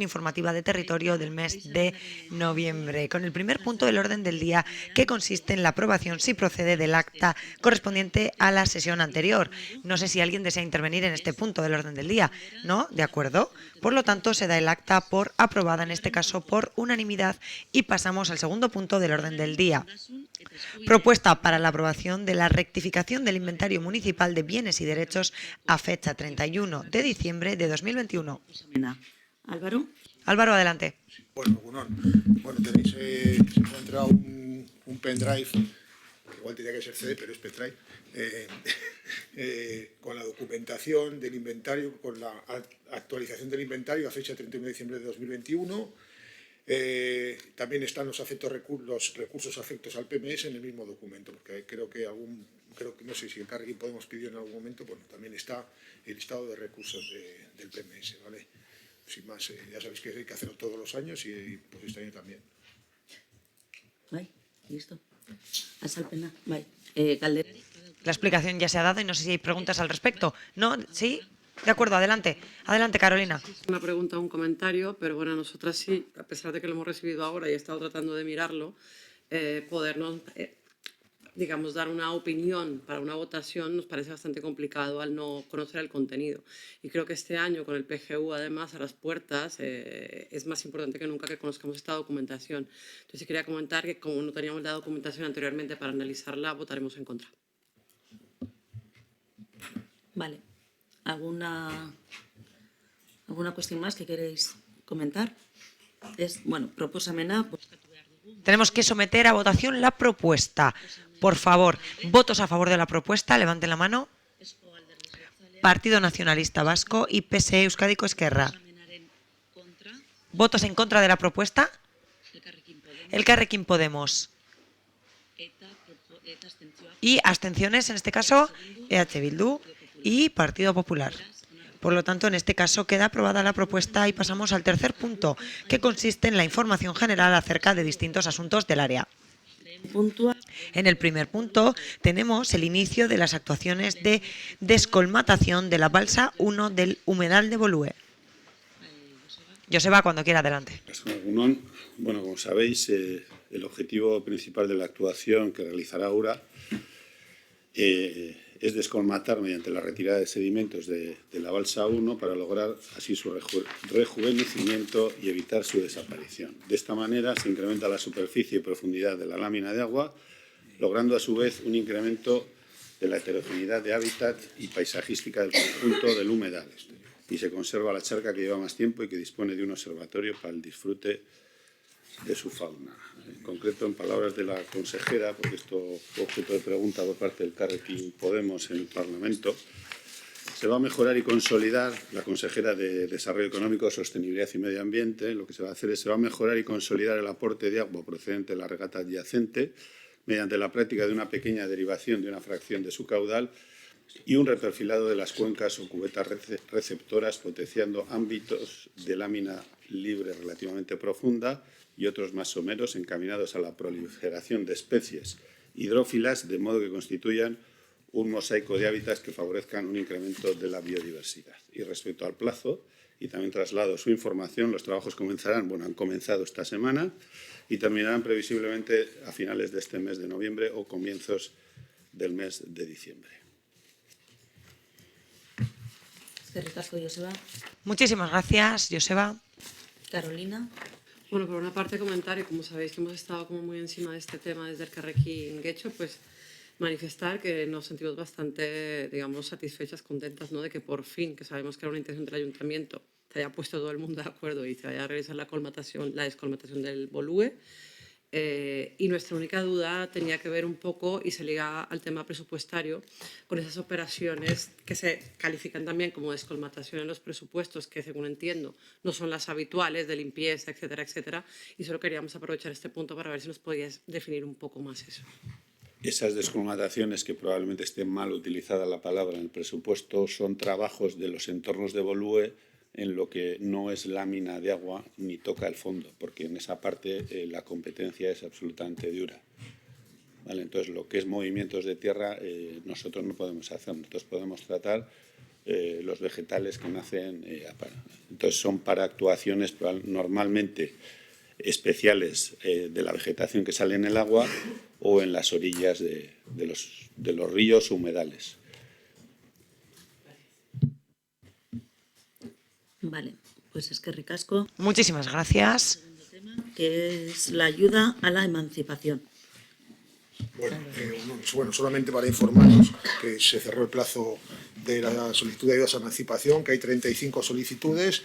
informativa de territorio del mes de noviembre, con el primer punto del orden del día, que consiste en la aprobación, si procede, del acta correspondiente a la sesión anterior. No sé si alguien desea intervenir en este punto del orden del día. ¿No? De acuerdo. Por lo tanto, se da el acta por aprobada, en este caso por unanimidad, y pasamos al segundo punto del orden del día. Propuesta para la aprobación de la rectificación del inventario municipal de bienes y derechos a fecha 31 de diciembre de 2021. Álvaro. Álvaro, adelante. Bueno, tenéis, se os ha entrado un pendrive, igual tenía que ser CD, pero es pendrive, con la documentación del inventario, con la actualización del inventario a fecha 31 de diciembre de 2021. También están los recursos afectos al PMS en el mismo documento, porque creo que no sé si el Carrequín Podemos pidió en algún momento, bueno, también está el listado de recursos del PMS, ¿vale? Sin más, ya sabéis que hay que hacerlo todos los años y pues este año también. Vale, listo. Azalpena, vale. Caldera. La explicación ya se ha dado y no sé si hay preguntas al respecto. ¿No? ¿Sí? De acuerdo, adelante. Adelante, Carolina. Una pregunta o un comentario, pero bueno, nosotras sí, a pesar de que lo hemos recibido ahora y he estado tratando de mirarlo, podernos, digamos, dar una opinión para una votación nos parece bastante complicado al no conocer el contenido. Y creo que este año, con el PGU además a las puertas, es más importante que nunca que conozcamos esta documentación. Entonces, quería comentar que como no teníamos la documentación anteriormente para analizarla, votaremos en contra. Vale. ¿Alguna cuestión más que queréis comentar? Bueno, propósamena. Tenemos que someter a votación la propuesta. Por favor, votos a favor de la propuesta, levanten la mano. Partido Nacionalista Vasco y PSE Euskadiko Ezkerra. ¿Votos en contra de la propuesta? El Carrequín Podemos. Y abstenciones, en este caso, EH Bildu y Partido Popular. Por lo tanto, en este caso queda aprobada la propuesta y pasamos al tercer punto, que consiste en la información general acerca de distintos asuntos del área. En el primer punto tenemos el inicio de las actuaciones de descolmatación de la balsa 1 del humedal de Bolúe. Joseba, cuando quiera, adelante. Bueno, como sabéis, el objetivo principal de la actuación que realizará URA es descolmatar mediante la retirada de sedimentos de la balsa 1 para lograr así su rejuvenecimiento y evitar su desaparición. De esta manera se incrementa la superficie y profundidad de la lámina de agua, logrando a su vez un incremento de la heterogeneidad de hábitat y paisajística del conjunto del humedal. Y se conserva la charca que lleva más tiempo y que dispone de un observatorio para el disfrute de su fauna. En concreto, en palabras de la consejera, porque esto fue objeto de pregunta por parte del Carrequín Podemos en el Parlamento, se va a mejorar y consolidar, la consejera de Desarrollo Económico, Sostenibilidad y Medio Ambiente, lo que se va a hacer es se va a mejorar y consolidar el aporte de agua procedente de la regata adyacente mediante la práctica de una pequeña derivación de una fracción de su caudal y un reperfilado de las cuencas o cubetas receptoras, potenciando ámbitos de lámina libre relativamente profunda y otros más someros encaminados a la proliferación de especies hidrófilas, de modo que constituyan un mosaico de hábitats que favorezcan un incremento de la biodiversidad. Y respecto al plazo, y también traslado su información, los trabajos han comenzado esta semana y terminarán previsiblemente a finales de este mes de noviembre o comienzos del mes de diciembre. Muchísimas gracias, Joseba. Carolina. Bueno, por una parte comentar, y como sabéis que hemos estado como muy encima de este tema desde el Carrequín Guecho, pues manifestar que nos sentimos bastante, digamos, satisfechas, contentas, ¿no?, de que por fin, que sabemos que era una intención del ayuntamiento, se haya puesto todo el mundo de acuerdo y se vaya a realizar la descolmatación del Bolúe. Y nuestra única duda tenía que ver un poco, y se liga al tema presupuestario, con esas operaciones que se califican también como descolmatación en los presupuestos, que según entiendo no son las habituales de limpieza, etcétera, etcétera. Y solo queríamos aprovechar este punto para ver si nos podías definir un poco más eso. Esas descolmataciones, que probablemente esté mal utilizada la palabra en el presupuesto, son trabajos de los entornos de Bolúe en lo que no es lámina de agua ni toca el fondo, porque en esa parte la competencia es absolutamente de URA. ¿Vale? Entonces, lo que es movimientos de tierra nosotros no podemos hacer. Nosotros podemos tratar los vegetales que nacen. Entonces son para actuaciones normalmente especiales de la vegetación que sale en el agua o en las orillas de los ríos o humedales. Vale, pues es que ricasco, Muchísimas gracias. que es la ayuda a la emancipación. Bueno, solamente para informaros que se cerró el plazo de la solicitud de ayudas a emancipación, que hay 35 solicitudes,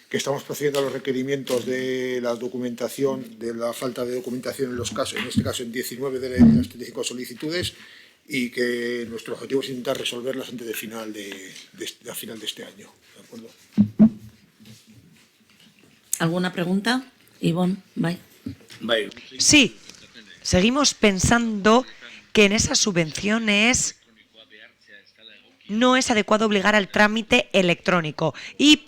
que estamos procediendo a los requerimientos de la documentación, de la falta de documentación en los casos, en este caso en 19 de las 35 solicitudes, y que nuestro objetivo es intentar resolverlas antes de final de este año. ¿De acuerdo? ¿Alguna pregunta? Ivonne, bye. Sí, seguimos pensando que en esas subvenciones no es adecuado obligar al trámite electrónico y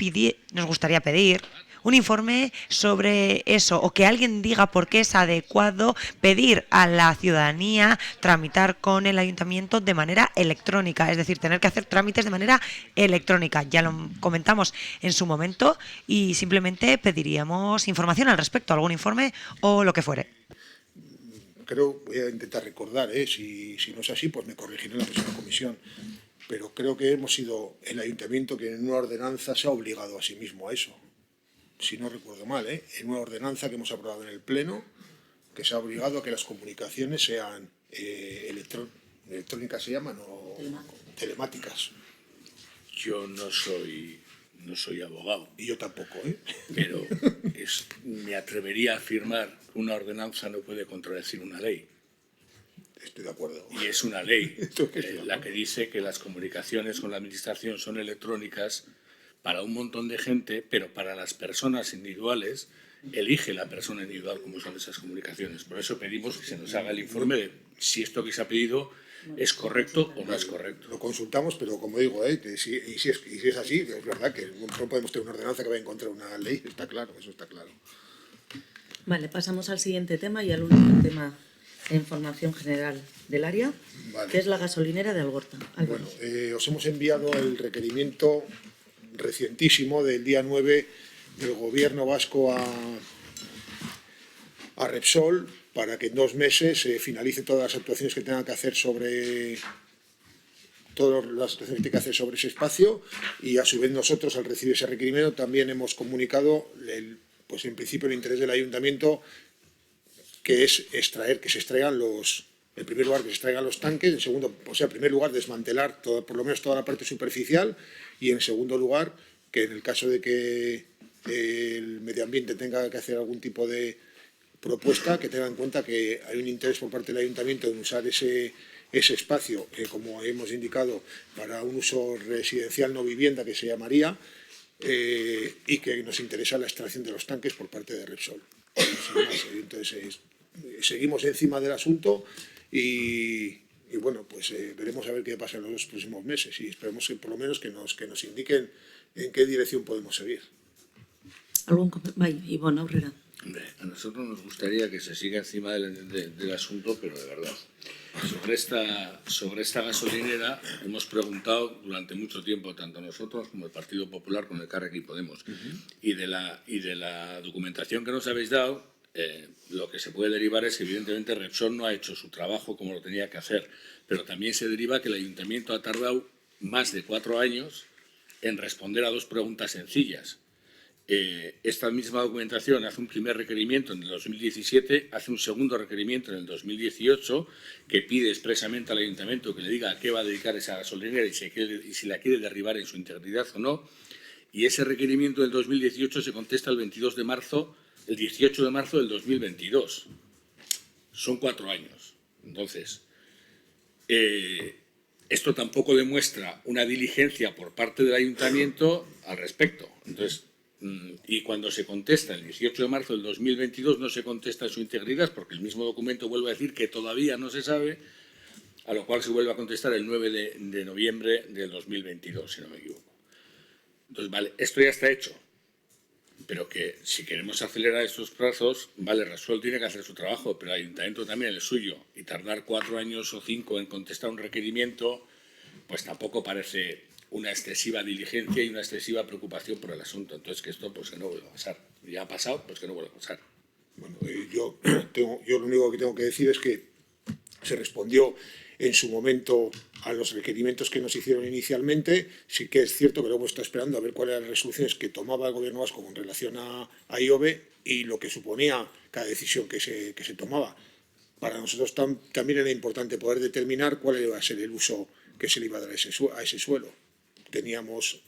nos gustaría pedir un informe sobre eso, o que alguien diga por qué es adecuado pedir a la ciudadanía tramitar con el ayuntamiento de manera electrónica, es decir, tener que hacer trámites de manera electrónica. Ya lo comentamos en su momento y simplemente pediríamos información al respecto, algún informe o lo que fuere. Voy a intentar recordar, si no es así, pues me corregiré en la próxima comisión, pero creo que hemos sido el ayuntamiento que en una ordenanza se ha obligado a sí mismo a eso. Si no recuerdo mal, en una ordenanza que hemos aprobado en el Pleno, que se ha obligado a que las comunicaciones sean electrónicas, se llaman, o telemáticas. Yo no soy abogado. Y yo tampoco, Pero me atrevería a afirmar que una ordenanza no puede contradecir una ley. Estoy de acuerdo. Y es una ley la que dice que las comunicaciones con la Administración son electrónicas para un montón de gente, pero para las personas individuales elige la persona individual cómo son esas comunicaciones. Por eso pedimos que se nos haga el informe de si esto que se ha pedido es correcto o no es correcto. Lo consultamos, pero como digo, que si es así, es verdad que no podemos tener una ordenanza que vaya en contra de una ley, está claro, eso está claro. Vale, pasamos al siguiente tema y al último tema de información general del área, Vale. que es la gasolinera de Algorta. Bueno, os hemos enviado el requerimiento recientísimo del día 9 del Gobierno vasco a Repsol para que en 2 meses se finalice todas las actuaciones que tengan que hacer sobre ese espacio, y a su vez nosotros, al recibir ese requerimiento, también hemos comunicado pues en principio el interés del ayuntamiento, que es que se extraigan en primer lugar, que se extraigan los tanques, en segundo, en primer lugar, desmantelar por lo menos toda la parte superficial, y en segundo lugar, que en el caso de que el medio ambiente tenga que hacer algún tipo de propuesta, que tenga en cuenta que hay un interés por parte del ayuntamiento en usar ese espacio, como hemos indicado, para un uso residencial no vivienda, que se llamaría, y que nos interesa la extracción de los tanques por parte de Repsol. Entonces, seguimos encima del asunto y bueno, pues veremos a ver qué pasa en los próximos meses, y esperemos que por lo menos que nos indiquen en qué dirección podemos seguir. ¿Algún comentario? Ivonne Aurrera. Hombre, a nosotros nos gustaría que se siga encima del asunto, pero de verdad. Sobre esta gasolinera hemos preguntado durante mucho tiempo, tanto nosotros como el Partido Popular con el Carrequín Podemos. Y de la documentación que nos habéis dado, lo que se puede derivar es que evidentemente Repsol no ha hecho su trabajo como lo tenía que hacer, pero también se deriva que el Ayuntamiento ha tardado más de 4 años en responder a 2 preguntas sencillas. Esta misma documentación hace un primer requerimiento en el 2017, hace un segundo requerimiento en el 2018, que pide expresamente al Ayuntamiento que le diga a qué va a dedicar esa gasolinera y si la quiere derribar en su integridad o no. Y ese requerimiento del 2018 se contesta el 18 de marzo del 2022. Son 4 años. Entonces, esto tampoco demuestra una diligencia por parte del Ayuntamiento al respecto. Entonces, y cuando se contesta el 18 de marzo del 2022 no se contesta en su integridad, porque el mismo documento vuelve a decir que todavía no se sabe, a lo cual se vuelve a contestar el 9 de noviembre del 2022, si no me equivoco. Entonces, vale, esto ya está hecho, pero que si queremos acelerar estos plazos, vale, Repsol tiene que hacer su trabajo, pero el Ayuntamiento también el suyo, y tardar 4 años o 5 en contestar un requerimiento, pues tampoco parece una excesiva diligencia y una excesiva preocupación por el asunto. Entonces, que esto pues que no vuelva a pasar. Ya ha pasado, pues que no vuelva a pasar. Bueno, yo lo único que tengo que decir es que se respondió en su momento a los requerimientos que nos hicieron inicialmente. Sí que es cierto que luego está esperando a ver cuáles eran las resoluciones que tomaba el Gobierno vasco con relación a IOBE y lo que suponía cada decisión que se tomaba. Para nosotros también era importante poder determinar cuál iba a ser el uso que se le iba a dar a ese suelo. Teníamos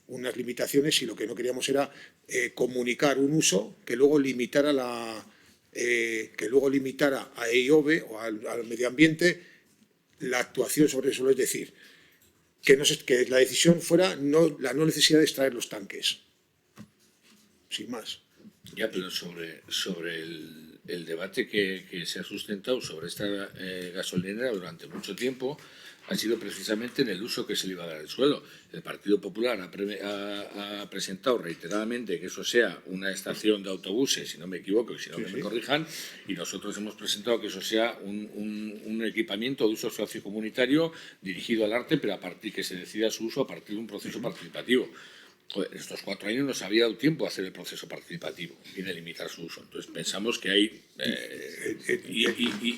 unas limitaciones y lo que no queríamos era comunicar un uso que luego limitara a IOBE o al medio ambiente la actuación sobre el suelo, es decir, que la decisión fuera la no necesidad de extraer los tanques, sin más. Ya, pero sobre el debate que se ha sustentado sobre esta gasolinera durante mucho tiempo ha sido precisamente en el uso que se le iba a dar al suelo. El Partido Popular ha presentado reiteradamente que eso sea una estación de autobuses, si no me equivoco, y si no que me corrijan, y nosotros hemos presentado que eso sea un equipamiento de uso sociocomunitario dirigido al arte, pero que se decida su uso a partir de un proceso participativo. En estos 4 años nos había dado tiempo a hacer el proceso participativo y delimitar su uso. Entonces pensamos que hay...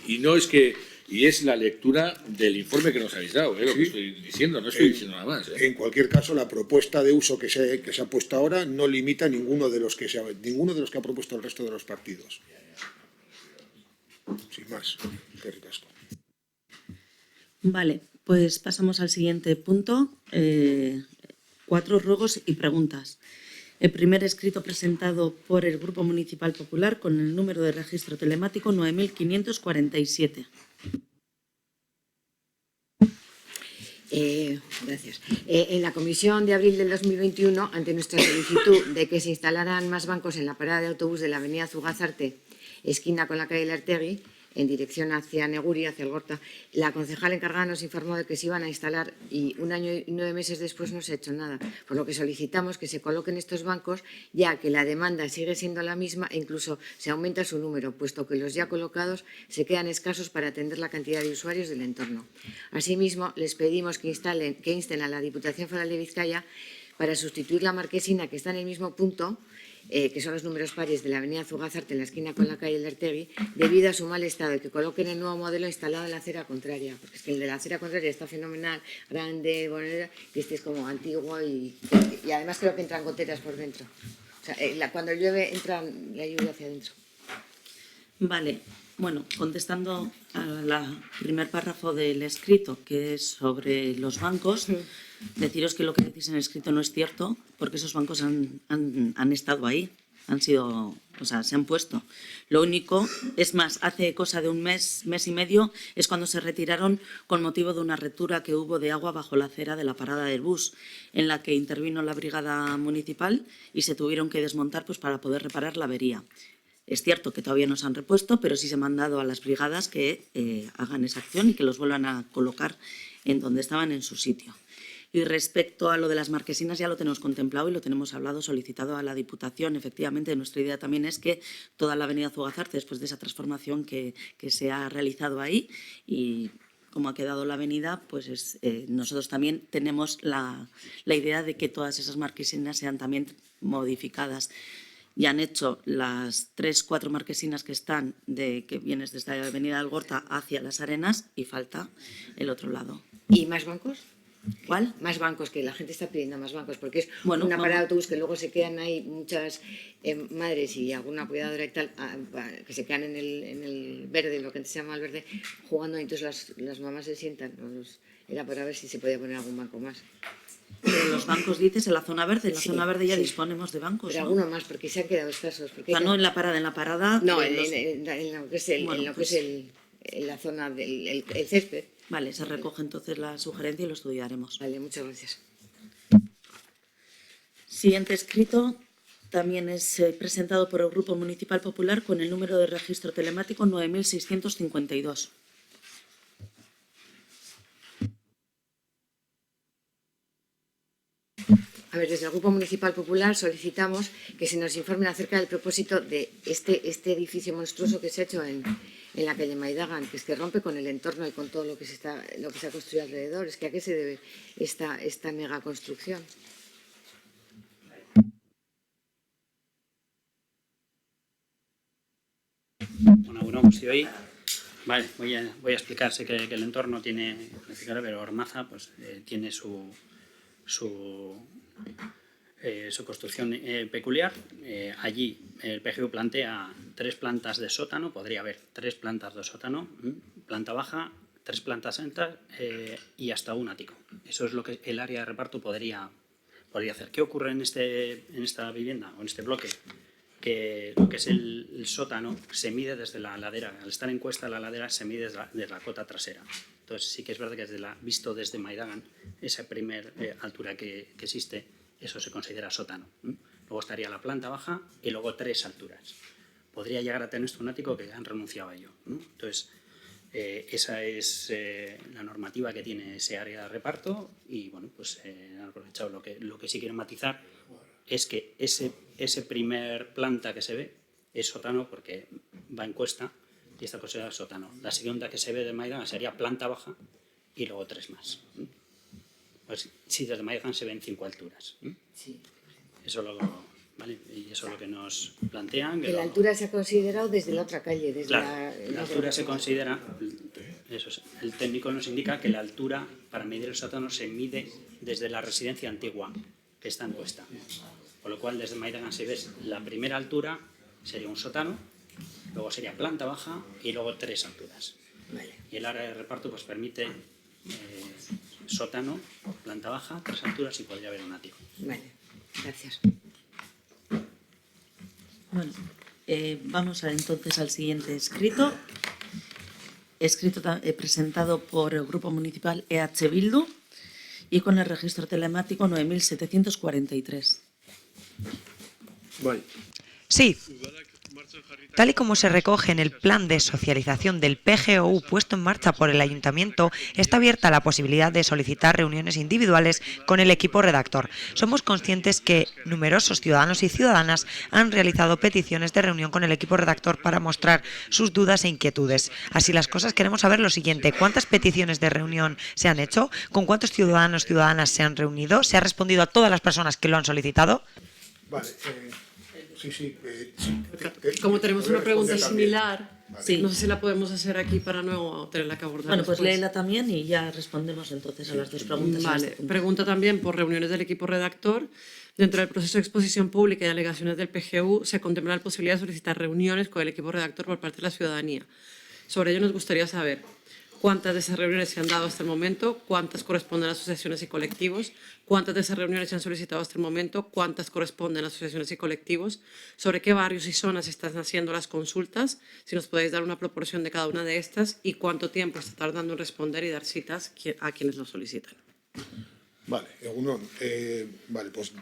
y no es que... Y es la lectura del informe que nos habéis dado, lo que estoy diciendo, no estoy diciendo nada más. En cualquier caso, la propuesta de uso que se ha puesto ahora no limita ninguno de los que ha propuesto el resto de los partidos. Sin más. Qué ricasco. Vale, pues pasamos al siguiente punto. 4 ruegos y preguntas. El primer escrito presentado por el Grupo Municipal Popular con el número de registro telemático 9547. Gracias. En la comisión de abril del 2021, ante nuestra solicitud de que se instalaran más bancos en la parada de autobús de la avenida Zugazarte, esquina con la calle Lertegui, en dirección hacia Neguri, hacia Algorta, la concejal encargada nos informó de que se iban a instalar y 1 año y 9 meses después no se ha hecho nada, por lo que solicitamos que se coloquen estos bancos, ya que la demanda sigue siendo la misma e incluso se aumenta su número, puesto que los ya colocados se quedan escasos para atender la cantidad de usuarios del entorno. Asimismo, les pedimos que insten a la Diputación Foral de Vizcaya para sustituir la marquesina que está en el mismo punto, que son los números pares de la avenida Zugazarte en la esquina con la calle Lertegui, debido a su mal estado, y que coloquen el nuevo modelo instalado en la acera contraria, porque es que el de la acera contraria está fenomenal, grande, bonito, y este es como antiguo y además creo que entran goteras por dentro. O sea, cuando llueve entra la lluvia hacia adentro. Vale, bueno, contestando al primer párrafo del escrito, que es sobre los bancos, deciros que lo que decís en el escrito no es cierto, porque esos bancos han estado ahí, se han puesto. Lo único, es más, hace cosa de un mes y medio, es cuando se retiraron con motivo de una ruptura que hubo de agua bajo la acera de la parada del bus, en la que intervino la brigada municipal y se tuvieron que desmontar pues, para poder reparar la avería. Es cierto que todavía no se han repuesto, pero sí se ha mandado a las brigadas que hagan esa acción y que los vuelvan a colocar en donde estaban en su sitio. Y respecto a lo de las marquesinas ya lo tenemos contemplado y lo tenemos hablado, solicitado a la Diputación. Efectivamente, nuestra idea también es que toda la avenida Zugazarte, después de esa transformación que se ha realizado ahí y como ha quedado la avenida, pues nosotros también tenemos la idea de que todas esas marquesinas sean también modificadas. Ya han hecho las 3-4 marquesinas que están, que vienes desde la avenida Algorta hacia Las Arenas y falta el otro lado. ¿Y más bancos? ¿Cuál? Más bancos, que la gente está pidiendo más bancos, porque es una parada de autobús que luego se quedan ahí muchas madres y alguna cuidadora y tal, que se quedan en el verde, lo que antes se llama el verde, jugando, y entonces las mamás se sientan. Era para ver si se podía poner algún banco más. Pero los bancos dices en la zona verde, en la zona verde ya disponemos de bancos. Pero ¿no? Alguno más, porque se han quedado escasos. No en la parada. No, en lo que es la zona del césped. Vale, se recoge entonces la sugerencia y lo estudiaremos. Vale, muchas gracias. Siguiente escrito también es presentado por el Grupo Municipal Popular con el número de registro telemático 9652. A ver, desde el Grupo Municipal Popular solicitamos que se nos informen acerca del propósito de este edificio monstruoso que se ha hecho en en la calle Maidagan, que es que rompe con el entorno y con todo lo que se ha construido alrededor. Es que ¿a qué se debe esta mega construcción? Bueno, pues si hoy, vale, voy a explicar, sé que el entorno tiene, pero Ormaza pues, tiene su construcción peculiar. Allí el PGU plantea 3 plantas de sótano, podría haber 3 plantas de sótano, planta baja, 3 plantas altas y hasta un ático. Eso es lo que el área de reparto podría hacer. ¿Qué ocurre en esta vivienda o en este bloque? Que lo que es el sótano se mide desde la ladera. Al estar en cuesta, la ladera se mide desde la cota trasera. Entonces sí que es verdad que visto desde Maidagan, esa primera altura que existe, eso se considera sótano. Luego estaría la planta baja y luego 3 alturas. Podría llegar a tener esto un ático que han renunciado a ello. Entonces, esa es la normativa que tiene ese área de reparto y, bueno, pues han aprovechado. Lo que sí quiero matizar es que ese primer planta que se ve es sótano porque va en cuesta y está considerada sótano. La segunda que se ve de Maidagan sería planta baja y luego 3 más. Pues sí, desde Maidagan se ven 5 alturas. Sí. Eso ¿vale? Y eso es lo que nos plantean. Que la altura se ha considerado desde la otra calle. Desde claro, la altura se considera, eso es, el técnico nos indica que la altura para medir el sótano se mide desde la residencia antigua, que está en cuesta. Con lo cual, desde Maidagan se ve la primera altura, sería un sótano, luego sería planta baja y luego 3 alturas. Vale. Y el área de reparto pues permite sótano, planta baja, 3 alturas y podría haber un ático. Vale, gracias. Bueno, vamos entonces al siguiente escrito. Escrito presentado por el Grupo Municipal EH Bildu y con el registro telemático 9743. Bai. Sí. Tal y como se recoge en el plan de socialización del PGOU puesto en marcha por el Ayuntamiento, está abierta la posibilidad de solicitar reuniones individuales con el equipo redactor. Somos conscientes que numerosos ciudadanos y ciudadanas han realizado peticiones de reunión con el equipo redactor para mostrar sus dudas e inquietudes. Así las cosas, queremos saber lo siguiente: ¿cuántas peticiones de reunión se han hecho? ¿Con cuántos ciudadanos y ciudadanas se han reunido? ¿Se ha respondido a todas las personas que lo han solicitado? Vale, sí. Como tenemos una pregunta similar, Sí. no sé si la podemos hacer aquí para no tenerla que abordar. Bueno, pues después. léela también y ya respondemos entonces a las 2 preguntas. en Vale, este punto. pregunta también por reuniones del equipo redactor. Dentro del proceso de exposición pública y alegaciones del PGU se contempla la posibilidad de solicitar reuniones con el equipo redactor por parte de la ciudadanía. Sobre ello nos gustaría saber cuántas de esas reuniones se han dado hasta el momento, cuántas corresponden a asociaciones y colectivos, cuántas de esas reuniones se han solicitado hasta el momento, cuántas corresponden a asociaciones y colectivos, sobre qué barrios y zonas están haciendo las consultas, si nos podéis dar una proporción de cada una de estas y cuánto tiempo está tardando en responder y dar citas a quienes lo solicitan. Vale, vale, pues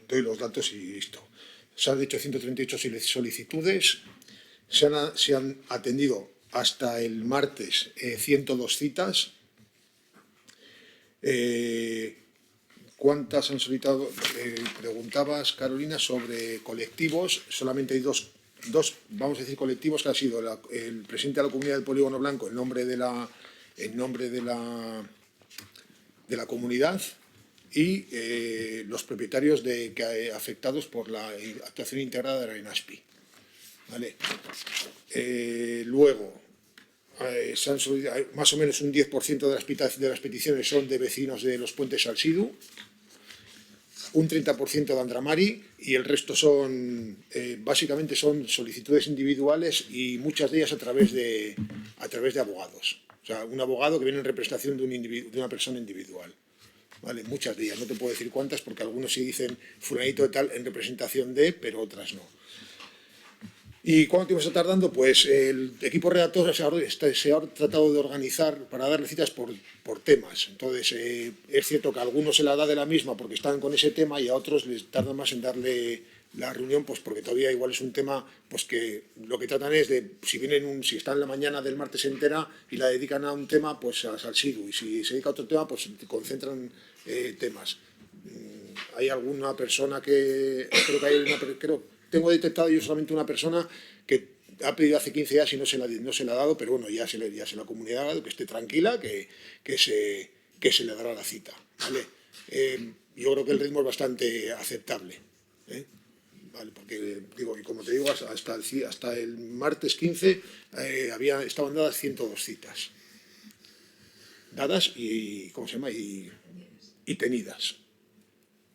doy los datos y listo. Se han hecho 138 solicitudes, se han atendido hasta el martes 102 citas. ¿Cuántas han solicitado? Preguntabas, Carolina, sobre colectivos. Solamente hay dos, vamos a decir, colectivos que ha sido el presidente de la Comunidad del Polígono Blanco en nombre de la comunidad y los propietarios afectados por la actuación integrada de la INASPI. ¿Vale? Luego, más o menos un 10% de las peticiones son de vecinos de los puentes Salsidu, un 30% de Andramari y el resto son básicamente son solicitudes individuales y muchas de ellas a través de abogados. O sea, un abogado que viene en representación de una persona individual. ¿Vale? Muchas de ellas, no te puedo decir cuántas porque algunos sí dicen fulanito de tal en representación de, pero otras no. ¿Y cuánto tiempo está tardando? Pues el equipo redactor se ha tratado de organizar para darle citas por temas. Entonces, es cierto que a algunos se la da de la misma porque están con ese tema y a otros les tarda más en darle la reunión, pues porque todavía igual es un tema pues que lo que tratan es de, si están la mañana del martes entera y la dedican a un tema, pues a Salsidu, y si se dedica a otro tema, pues concentran temas. Hay alguna persona que, tengo detectado yo solamente una persona que ha pedido hace 15 días y no se la ha dado, pero bueno, ya se la ha comunicado, que esté tranquila, que se le dará la cita, ¿vale? Yo creo que el ritmo es bastante aceptable, ¿eh? Vale, porque, digo, y como te digo, hasta el martes 15 estaban dadas 102 citas. Dadas y, ¿cómo se llama? Y tenidas.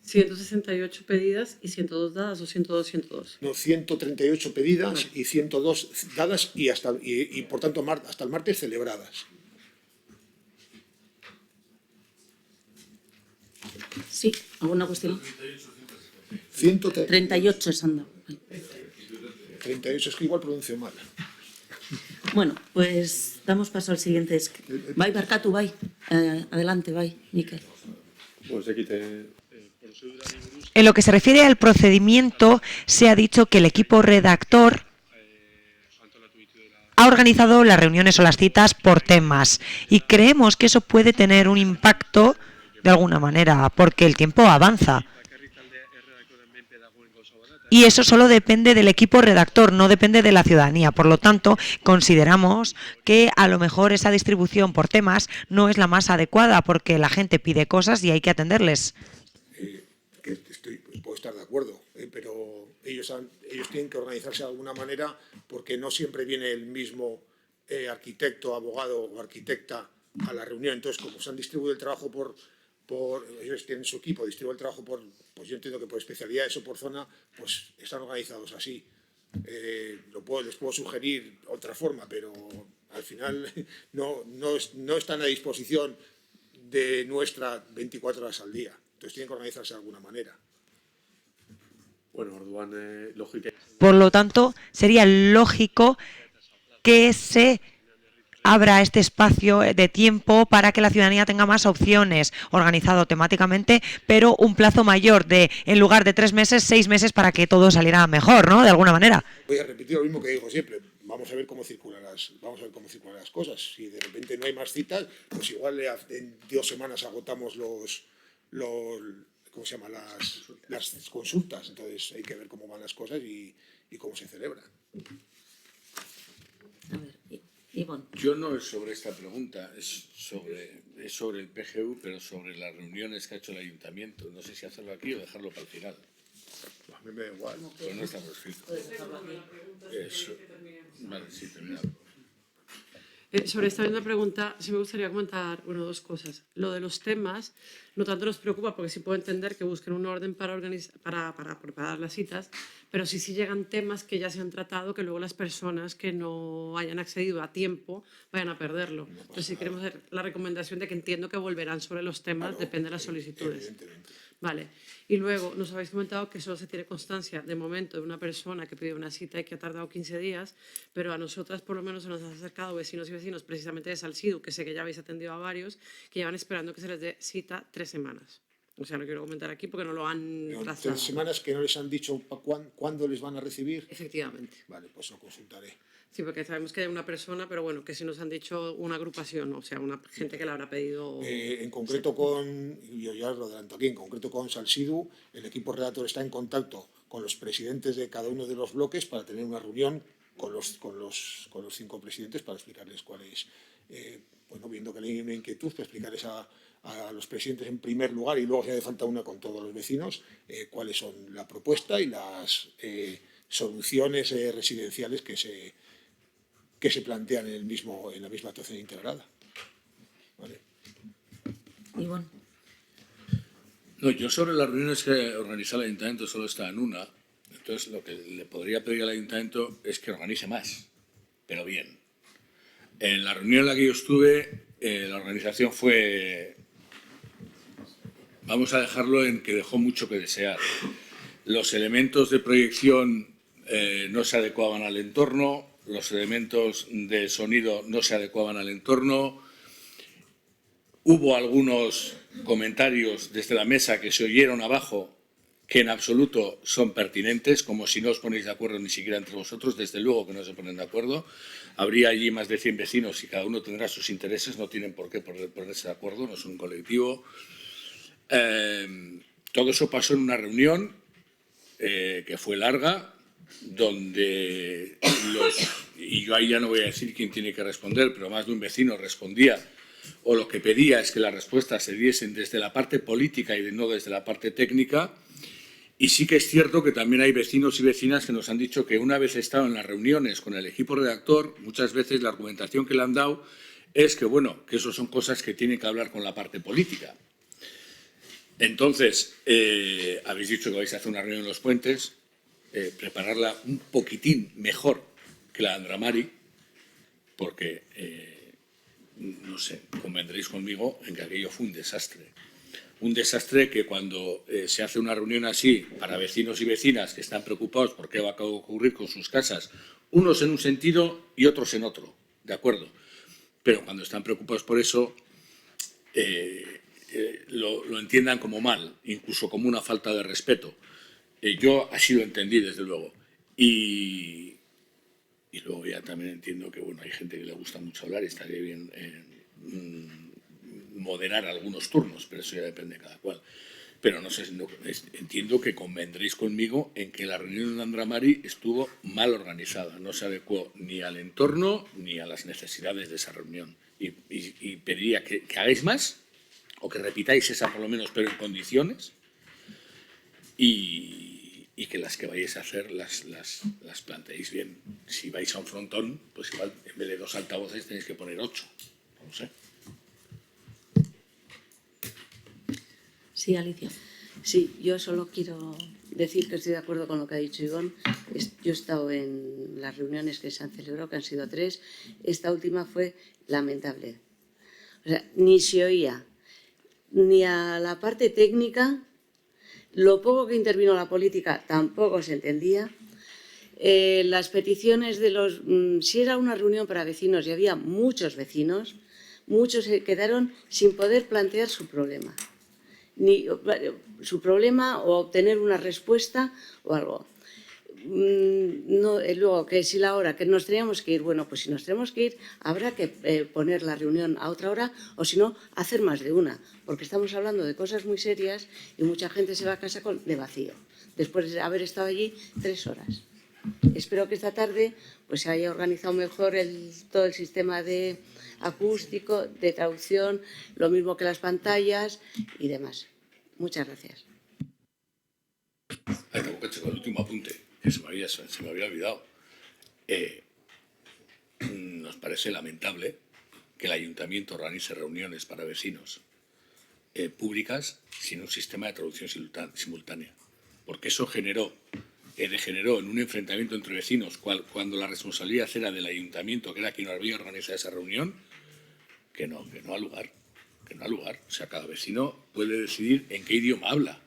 168 pedidas y 102 dadas o 102, 102. No, 138 pedidas y 102 dadas y por tanto, hasta el martes celebradas. Sí, ¿alguna cuestión? 138 38 es anda. 38 es que igual pronuncio mal. Bueno, pues damos paso al siguiente. Vai, Barkatu, vai. Adelante, vai, Mikel. En lo que se refiere al procedimiento, se ha dicho que el equipo redactor ha organizado las reuniones o las citas por temas y creemos que eso puede tener un impacto de alguna manera porque el tiempo avanza. Y eso solo depende del equipo redactor, no depende de la ciudadanía. Por lo tanto, consideramos que a lo mejor esa distribución por temas no es la más adecuada porque la gente pide cosas y hay que atenderles. Puedo estar de acuerdo, pero ellos tienen que organizarse de alguna manera porque no siempre viene el mismo arquitecto, abogado o arquitecta a la reunión. Entonces, como se han distribuido el trabajo ellos tienen su equipo, distribuyen el trabajo pues yo entiendo que por especialidades o por zona, pues están organizados así. Les puedo sugerir otra forma, pero al final no están a disposición de nuestra 24 horas al día. Entonces tienen que organizarse de alguna manera. Por lo tanto, sería lógico que se abra este espacio de tiempo para que la ciudadanía tenga más opciones, organizado temáticamente, pero un plazo mayor en lugar de 3 meses, 6 meses para que todo saliera mejor, ¿no? De alguna manera. Voy a repetir lo mismo que digo siempre. Vamos a ver cómo circulan las cosas. Si de repente no hay más citas, pues igual en 2 semanas agotamos ¿cómo se llama? Las consultas. Entonces hay que ver cómo van las cosas y cómo se celebran. A ver, Ivonne. Yo no es sobre esta pregunta, es sobre el PGU, pero sobre las reuniones que ha hecho el ayuntamiento. No sé si hacerlo aquí o dejarlo para el final. A mí me da igual. Pues no está por escrito. Eso. Vale, sí, terminado. Sobre esta misma pregunta, sí me gustaría comentar 2 cosas. Lo de los temas, no tanto nos preocupa porque sí puedo entender que busquen un orden para preparar las citas, pero sí llegan temas que ya se han tratado, que luego las personas que no hayan accedido a tiempo vayan a perderlo. Entonces sí queremos hacer la recomendación de que entiendo que volverán sobre los temas, claro, depende de las solicitudes. Vale. Y luego nos habéis comentado que solo se tiene constancia de momento de una persona que pidió una cita y que ha tardado 15 días, pero a nosotras por lo menos se nos han acercado vecinos y vecinos precisamente de Salsidu, que sé que ya habéis atendido a varios, que llevan esperando que se les dé cita 3 semanas. O sea, no quiero comentar aquí porque no lo han trazado. 3 semanas que no les han dicho cuándo les van a recibir. Efectivamente. Vale, pues lo consultaré. Sí, porque sabemos que hay una persona, pero bueno, que si nos han dicho una agrupación, o sea, una gente que la habrá pedido... En concreto yo ya lo adelanto aquí, en concreto con Salsidu, el equipo redactor está en contacto con los presidentes de cada uno de los bloques para tener una reunión con los 5 presidentes para explicarles cuál es, viendo que hay una inquietud, para explicarles a los presidentes en primer lugar y luego si hace falta una con todos los vecinos, cuáles son la propuesta y las soluciones residenciales que se plantean en la misma actuación integrada. ¿Vale? Ivonne. No, yo sobre las reuniones que organiza el ayuntamiento solo está en una. Entonces lo que le podría pedir al ayuntamiento es que organice más, pero bien. En la reunión en la que yo estuve, la organización fue... Vamos a dejarlo en que dejó mucho que desear. Los elementos de proyección no se adecuaban al entorno, los elementos de sonido no se adecuaban al entorno. Hubo algunos comentarios desde la mesa que se oyeron abajo que en absoluto son pertinentes, como si no os ponéis de acuerdo ni siquiera entre vosotros, desde luego que no se ponen de acuerdo. Habría allí más de 100 vecinos y cada uno tendrá sus intereses, no tienen por qué ponerse de acuerdo, no es un colectivo. Todo eso pasó en una reunión que fue larga, donde y yo ahí ya no voy a decir quién tiene que responder, pero más de un vecino respondía, o lo que pedía es que las respuestas se diesen desde la parte política y no desde la parte técnica. Y sí que es cierto que también hay vecinos y vecinas que nos han dicho que una vez estado en las reuniones con el equipo redactor, muchas veces la argumentación que le han dado es que, bueno, que eso son cosas que tienen que hablar con la parte política. Entonces, habéis dicho que vais a hacer una reunión en Los Puentes, prepararla un poquitín mejor que la de Andramari, porque, no sé, convendréis conmigo en que aquello fue un desastre. Un desastre que cuando se hace una reunión así para vecinos y vecinas que están preocupados por qué va a ocurrir con sus casas, unos en un sentido y otros en otro, ¿de acuerdo? Pero cuando están preocupados por eso, lo entiendan como mal, incluso como una falta de respeto. Yo así lo entendí, desde luego. Y luego ya también entiendo que, bueno, hay gente que le gusta mucho hablar y estaría bien moderar algunos turnos, pero eso ya depende de cada cual. Pero no sé, entiendo que convendréis conmigo en que la reunión de Andramari estuvo mal organizada, no se adecuó ni al entorno ni a las necesidades de esa reunión. Y pediría que hagáis más, o que repitáis esa por lo menos, pero en condiciones, y que las que vayáis a hacer las planteéis bien. Si vais a un frontón, pues igual en vez de 2 altavoces tenéis que poner 8, no sé. Sí, Alicia. Sí, yo solo quiero decir que estoy de acuerdo con lo que ha dicho Ivonne. Yo he estado en las reuniones que se han celebrado, que han sido 3. Esta última fue lamentable. O sea, ni se oía ni a la parte técnica, lo poco que intervino la política tampoco se entendía. Las peticiones de los... si era una reunión para vecinos y había muchos vecinos, muchos se quedaron sin poder plantear su problema. Ni su problema o obtener una respuesta o algo. No, luego, que si la hora, que nos teníamos que ir, bueno, pues si nos tenemos que ir, habrá que poner la reunión a otra hora o si no, hacer más de una, porque estamos hablando de cosas muy serias y mucha gente se va a casa de vacío, después de haber estado allí 3 horas. Espero que esta tarde pues, se haya organizado mejor todo el sistema de acústico, de traducción, lo mismo que las pantallas y demás. Muchas gracias. El último apunte, que se me había olvidado. Nos parece lamentable que el ayuntamiento organice reuniones para vecinos públicas sin un sistema de traducción simultánea, porque eso degeneró en un enfrentamiento entre vecinos cuando la responsabilidad era del ayuntamiento, que era quien había organizado esa reunión, que no ha lugar. O sea, cada vecino puede decidir en qué idioma habla.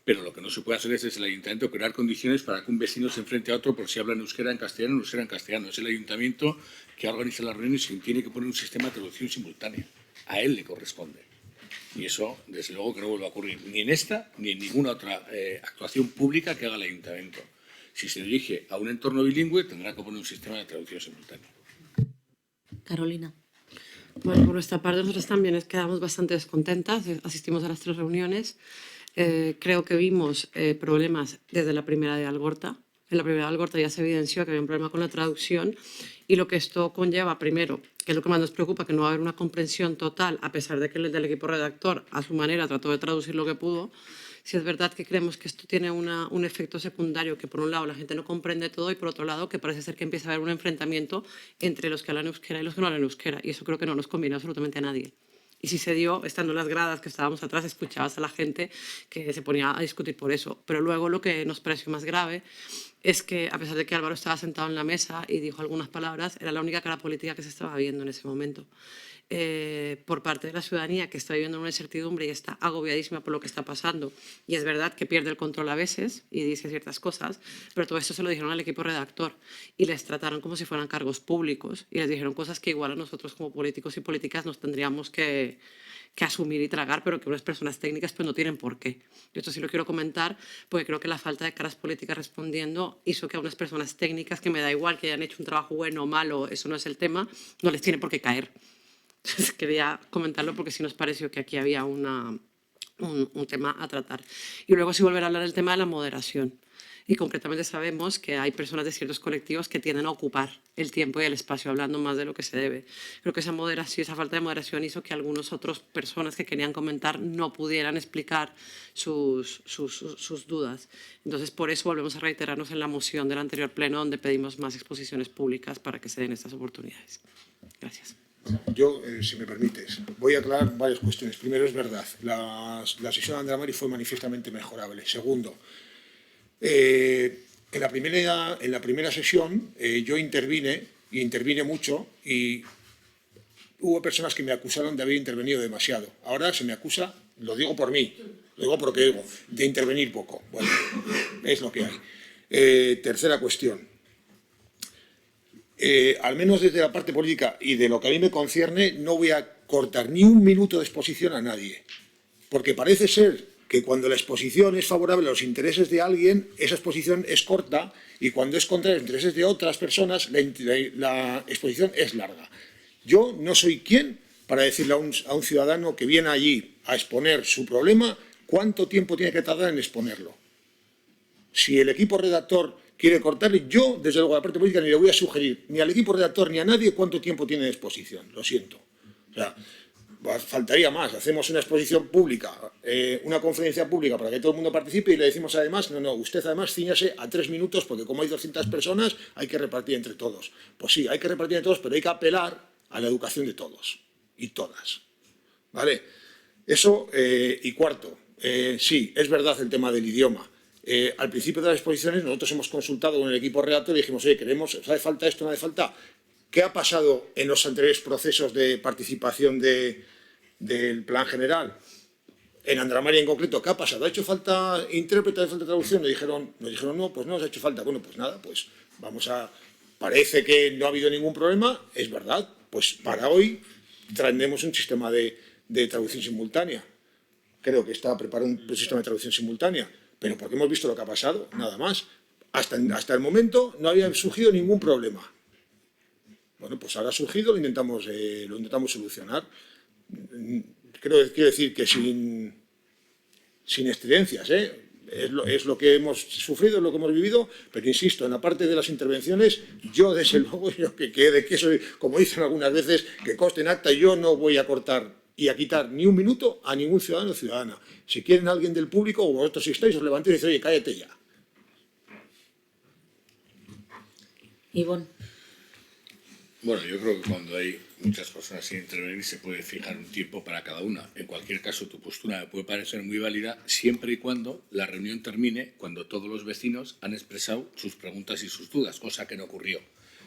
Pero lo que no se puede hacer es desde el ayuntamiento crear condiciones para que un vecino se enfrente a otro por si habla en euskera, en castellano, en euskera, en castellano. Es el ayuntamiento que organiza las reuniones y tiene que poner un sistema de traducción simultánea. A él le corresponde. Y eso, desde luego, que no vuelva a ocurrir ni en esta ni en ninguna otra actuación pública que haga el ayuntamiento. Si se dirige a un entorno bilingüe, tendrá que poner un sistema de traducción simultánea. Carolina. Bueno, por nuestra parte, nosotros también quedamos bastante descontentas. Asistimos a las 3 reuniones. Creo que vimos problemas desde la primera de Algorta. En la primera de Algorta ya se evidenció que había un problema con la traducción y lo que esto conlleva, primero, que es lo que más nos preocupa, que no va a haber una comprensión total, a pesar de que el del equipo redactor, a su manera, trató de traducir lo que pudo. Si es verdad que creemos que esto tiene un efecto secundario, que por un lado la gente no comprende todo y por otro lado que parece ser que empieza a haber un enfrentamiento entre los que hablan euskera y los que no hablan euskera. Y eso creo que no nos conviene absolutamente a nadie. Y si se dio, estando en las gradas que estábamos atrás, escuchabas a la gente que se ponía a discutir por eso. Pero luego lo que nos pareció más grave es que, a pesar de que Álvaro estaba sentado en la mesa y dijo algunas palabras, era la única cara política que se estaba viendo en ese momento. Por parte de la ciudadanía, que está viviendo una incertidumbre y está agobiadísima por lo que está pasando. Y es verdad que pierde el control a veces y dice ciertas cosas, pero todo esto se lo dijeron al equipo redactor y les trataron como si fueran cargos públicos y les dijeron cosas que igual a nosotros como políticos y políticas nos tendríamos que asumir y tragar, pero que unas personas técnicas pues no tienen por qué. Yo esto sí lo quiero comentar porque creo que la falta de caras políticas respondiendo hizo que a unas personas técnicas, que me da igual que hayan hecho un trabajo bueno o malo, eso no es el tema, no les tiene por qué caer. Entonces, quería comentarlo porque sí nos pareció que aquí había un tema a tratar. Y luego sí volver a hablar del tema de la moderación. y concretamente sabemos que hay personas de ciertos colectivos que tienden a ocupar el tiempo y el espacio hablando más de lo que se debe. Creo que esa moderación, esa falta de moderación hizo que algunas otras personas que querían comentar no pudieran explicar sus dudas. Entonces, por eso volvemos a reiterarnos en la moción del anterior pleno donde pedimos más exposiciones públicas para que se den estas oportunidades. Gracias. Yo, si me permites, voy a aclarar varias cuestiones. Primero, es verdad, la sesión de Andramari fue manifiestamente mejorable. Segundo, en la primera sesión yo intervine mucho y hubo personas que me acusaron de haber intervenido demasiado. Ahora se me acusa, lo digo por mí, lo digo porque digo, de intervenir poco. Bueno, es lo que hay. Tercera cuestión. Al menos desde la parte política y de lo que a mí me concierne, no voy a cortar ni un minuto de exposición a nadie. Porque parece ser que cuando la exposición es favorable a los intereses de alguien, esa exposición es corta, y cuando es contra los intereses de otras personas, la exposición es larga. Yo no soy quien para decirle a un ciudadano que viene allí a exponer su problema cuánto tiempo tiene que tardar en exponerlo. Si el equipo redactor quiere cortarle, yo, desde luego, a la parte política ni le voy a sugerir ni al equipo redactor ni a nadie cuánto tiempo tiene de exposición. Lo siento. O sea, faltaría más. Hacemos una exposición pública, una conferencia pública para que todo el mundo participe y le decimos además, no, usted además cíñase a 3 minutos porque como hay 200 personas hay que repartir entre todos. Pues sí, hay que repartir entre todos, pero hay que apelar a la educación de todos y todas. ¿Vale? Eso, y cuarto, sí, es verdad el tema del idioma. Al principio de las exposiciones nosotros hemos consultado con el equipo redactor y dijimos, oye, ¿os hace falta esto, no hace falta? ¿Qué ha pasado en los anteriores procesos de participación del plan general? En Andramari en concreto, ¿qué ha pasado? ¿Ha hecho falta intérprete, ha hecho falta traducción? Nos dijeron, no, pues no nos ha hecho falta. Bueno, pues nada, pues parece que no ha habido ningún problema, es verdad, pues para hoy traeremos un sistema de traducción simultánea. Creo que está preparado un sistema de traducción simultánea. Pero porque hemos visto lo que ha pasado, nada más. Hasta el momento no había surgido ningún problema. Bueno, pues ahora ha surgido, lo intentamos solucionar. Quiero decir que sin excedencias, es lo que hemos sufrido, es lo que hemos vivido, pero insisto, en la parte de las intervenciones, yo desde luego, como dicen algunas veces, que conste en acta, yo no voy a cortar y a quitar ni un minuto a ningún ciudadano o ciudadana. Si quieren alguien del público, o vosotros si estáis, os levantéis y decís, oye, cállate ya. Ivonne. Bueno, yo creo que cuando hay muchas personas sin intervenir se puede fijar un tiempo para cada una. En cualquier caso, tu postura me puede parecer muy válida siempre y cuando la reunión termine cuando todos los vecinos han expresado sus preguntas y sus dudas, cosa que no ocurrió.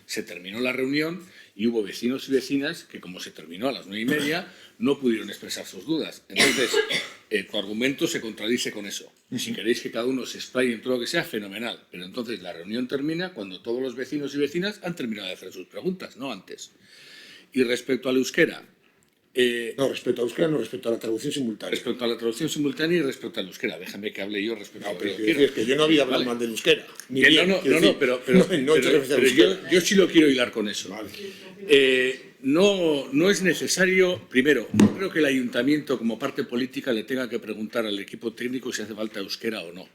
Se terminó la reunión y hubo vecinos y vecinas que, como se terminó a las 9:30, no pudieron expresar sus dudas. Entonces, tu argumento se contradice con eso. Si queréis que cada uno se explaye en todo lo que sea, fenomenal. Pero entonces la reunión termina cuando todos los vecinos y vecinas han terminado de hacer sus preguntas, no antes. Y respecto al euskera... no, respecto al euskera, no, respecto a la traducción simultánea. Respecto a la traducción simultánea y respecto al euskera. Déjame que hable yo respecto a lo que yo quiero. Es que yo no había hablado mal del euskera. Pero yo sí lo quiero hilar con eso. Vale. No es necesario, primero, no creo que el ayuntamiento como parte política le tenga que preguntar al equipo técnico si hace falta euskera o no,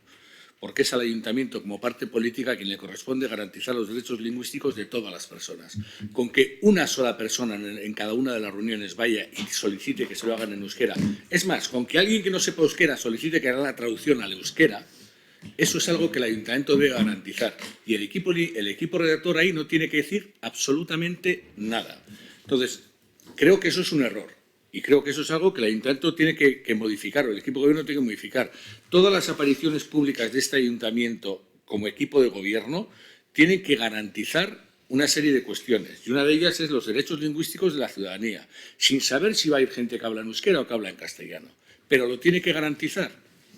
porque es al ayuntamiento como parte política a quien le corresponde garantizar los derechos lingüísticos de todas las personas. Con que una sola persona en cada una de las reuniones vaya y solicite que se lo hagan en euskera, es más, con que alguien que no sepa euskera solicite que haga la traducción al euskera, eso es algo que el ayuntamiento debe garantizar. Y el equipo redactor ahí no tiene que decir absolutamente nada. Entonces, creo que eso es un error. Y creo que eso es algo que el ayuntamiento tiene que modificar, o el equipo de gobierno tiene que modificar. Todas las apariciones públicas de este ayuntamiento como equipo de gobierno tienen que garantizar una serie de cuestiones. Y una de ellas es los derechos lingüísticos de la ciudadanía, sin saber si va a ir gente que habla en euskera o que habla en castellano. Pero lo tiene que garantizar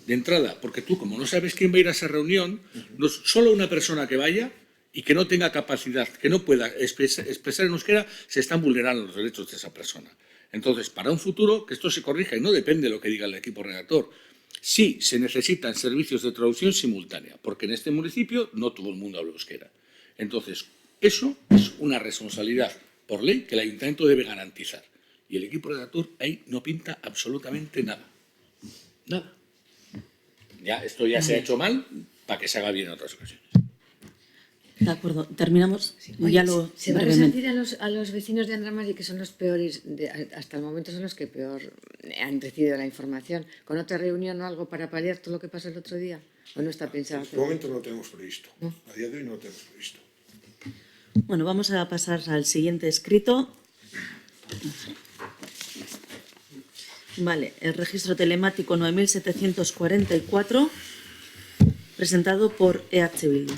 de entrada, porque tú, como no sabes quién va a ir a esa reunión, no solo una persona que vaya y que no tenga capacidad, que no pueda expresar en euskera, se están vulnerando los derechos de esa persona. Entonces, para un futuro, que esto se corrija, y no depende de lo que diga el equipo redactor, sí se necesitan servicios de traducción simultánea, porque en este municipio no todo el mundo habla euskera. Entonces, eso es una responsabilidad por ley que el ayuntamiento debe garantizar. Y el equipo redactor ahí no pinta absolutamente nada. Nada. Ya, esto ya se ha hecho mal, para que se haga bien en otras ocasiones. De acuerdo, terminamos. Oye, Ya lo ¿se va a brevemente. resarcir a los vecinos de Andramari, que son los peores, hasta el momento son los que peor han recibido la información, con otra reunión o algo para paliar todo lo que pasó el otro día? ¿O no está pensado? En este momento no lo tenemos previsto. ¿No? A día de hoy no lo tenemos previsto. Bueno, vamos a pasar al siguiente escrito. Vale, el registro telemático 9744, presentado por EH Bildu.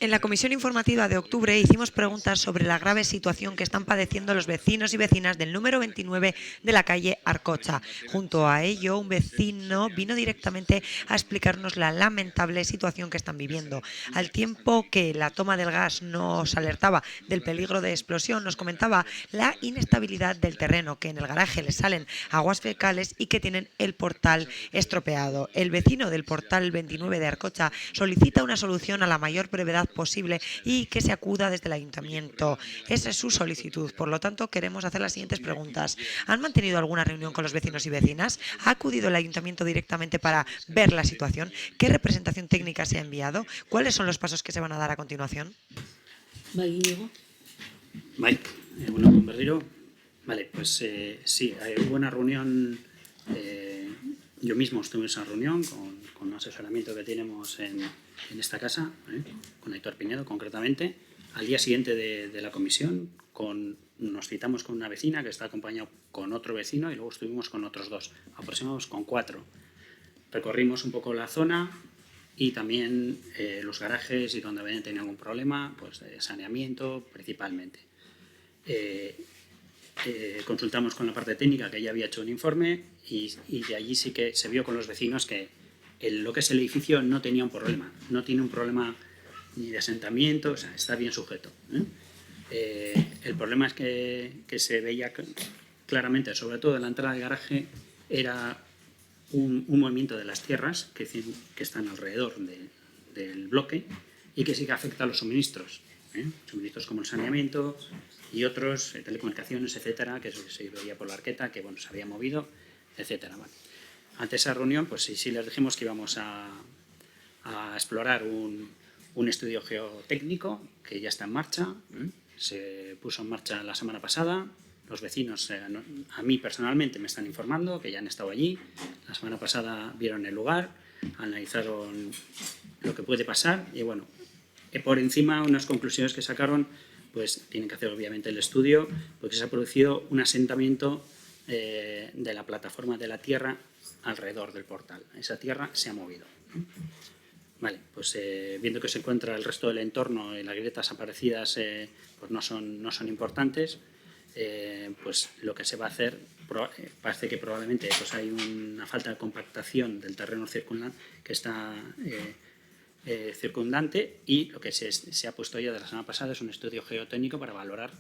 En la comisión informativa de octubre hicimos preguntas sobre la grave situación que están padeciendo los vecinos y vecinas del número 29 de la calle Arcocha. Junto a ello, un vecino vino directamente a explicarnos la lamentable situación que están viviendo. Al tiempo que la toma del gas nos alertaba del peligro de explosión, nos comentaba la inestabilidad del terreno, que en el garaje les salen aguas fecales y que tienen el portal estropeado. El vecino del portal 29 de Arcocha solicita una solución a la mayor brevedad posible y que se acuda desde el ayuntamiento. Esa es su solicitud. Por lo tanto, queremos hacer las siguientes preguntas. ¿Han mantenido alguna reunión con los vecinos y vecinas? ¿Ha acudido el ayuntamiento directamente para ver la situación? ¿Qué representación técnica se ha enviado? ¿Cuáles son los pasos que se van a dar a continuación? Vale, Íñigo. Bai, egunon berriro. Vale, pues sí, hubo una reunión, yo mismo estuve en esa reunión con un asesoramiento que tenemos en esta casa, con Aitor Pinedo concretamente, al día siguiente de la comisión, nos citamos con una vecina que está acompañado con otro vecino y luego estuvimos con otros dos, aproximadamente con 4. Recorrimos un poco la zona y también los garajes y donde habían tenido algún problema, pues de saneamiento principalmente. Consultamos con la parte técnica, que ya había hecho un informe, y de allí sí que se vio con los vecinos que lo que es el edificio no tenía un problema, no tiene un problema ni de asentamiento, o sea, está bien sujeto. El problema es que se veía claramente, sobre todo en la entrada del garaje, era un movimiento de las tierras que están alrededor del bloque y que sí que afecta a los suministros. Suministros como el saneamiento y otros, telecomunicaciones, etcétera, que eso se veía por la arqueta, que bueno, se había movido, etcétera. Bueno, ante esa reunión, pues sí les dijimos que íbamos a explorar un estudio geotécnico que ya está en marcha. Se puso en marcha la semana pasada. Los vecinos, a mí personalmente, me están informando que ya han estado allí. La semana pasada vieron el lugar, analizaron lo que puede pasar y bueno, por encima unas conclusiones que sacaron, pues tienen que hacer obviamente el estudio, porque se ha producido un asentamiento de la plataforma de la tierra alrededor del portal. Esa tierra se ha movido. Vale, pues viendo que se encuentra el resto del entorno y las grietas aparecidas pues no son importantes, pues lo que se va a hacer, parece que probablemente pues hay una falta de compactación del terreno circundante que está circundante, y lo que se ha puesto ya de la semana pasada es un estudio geotécnico para valorar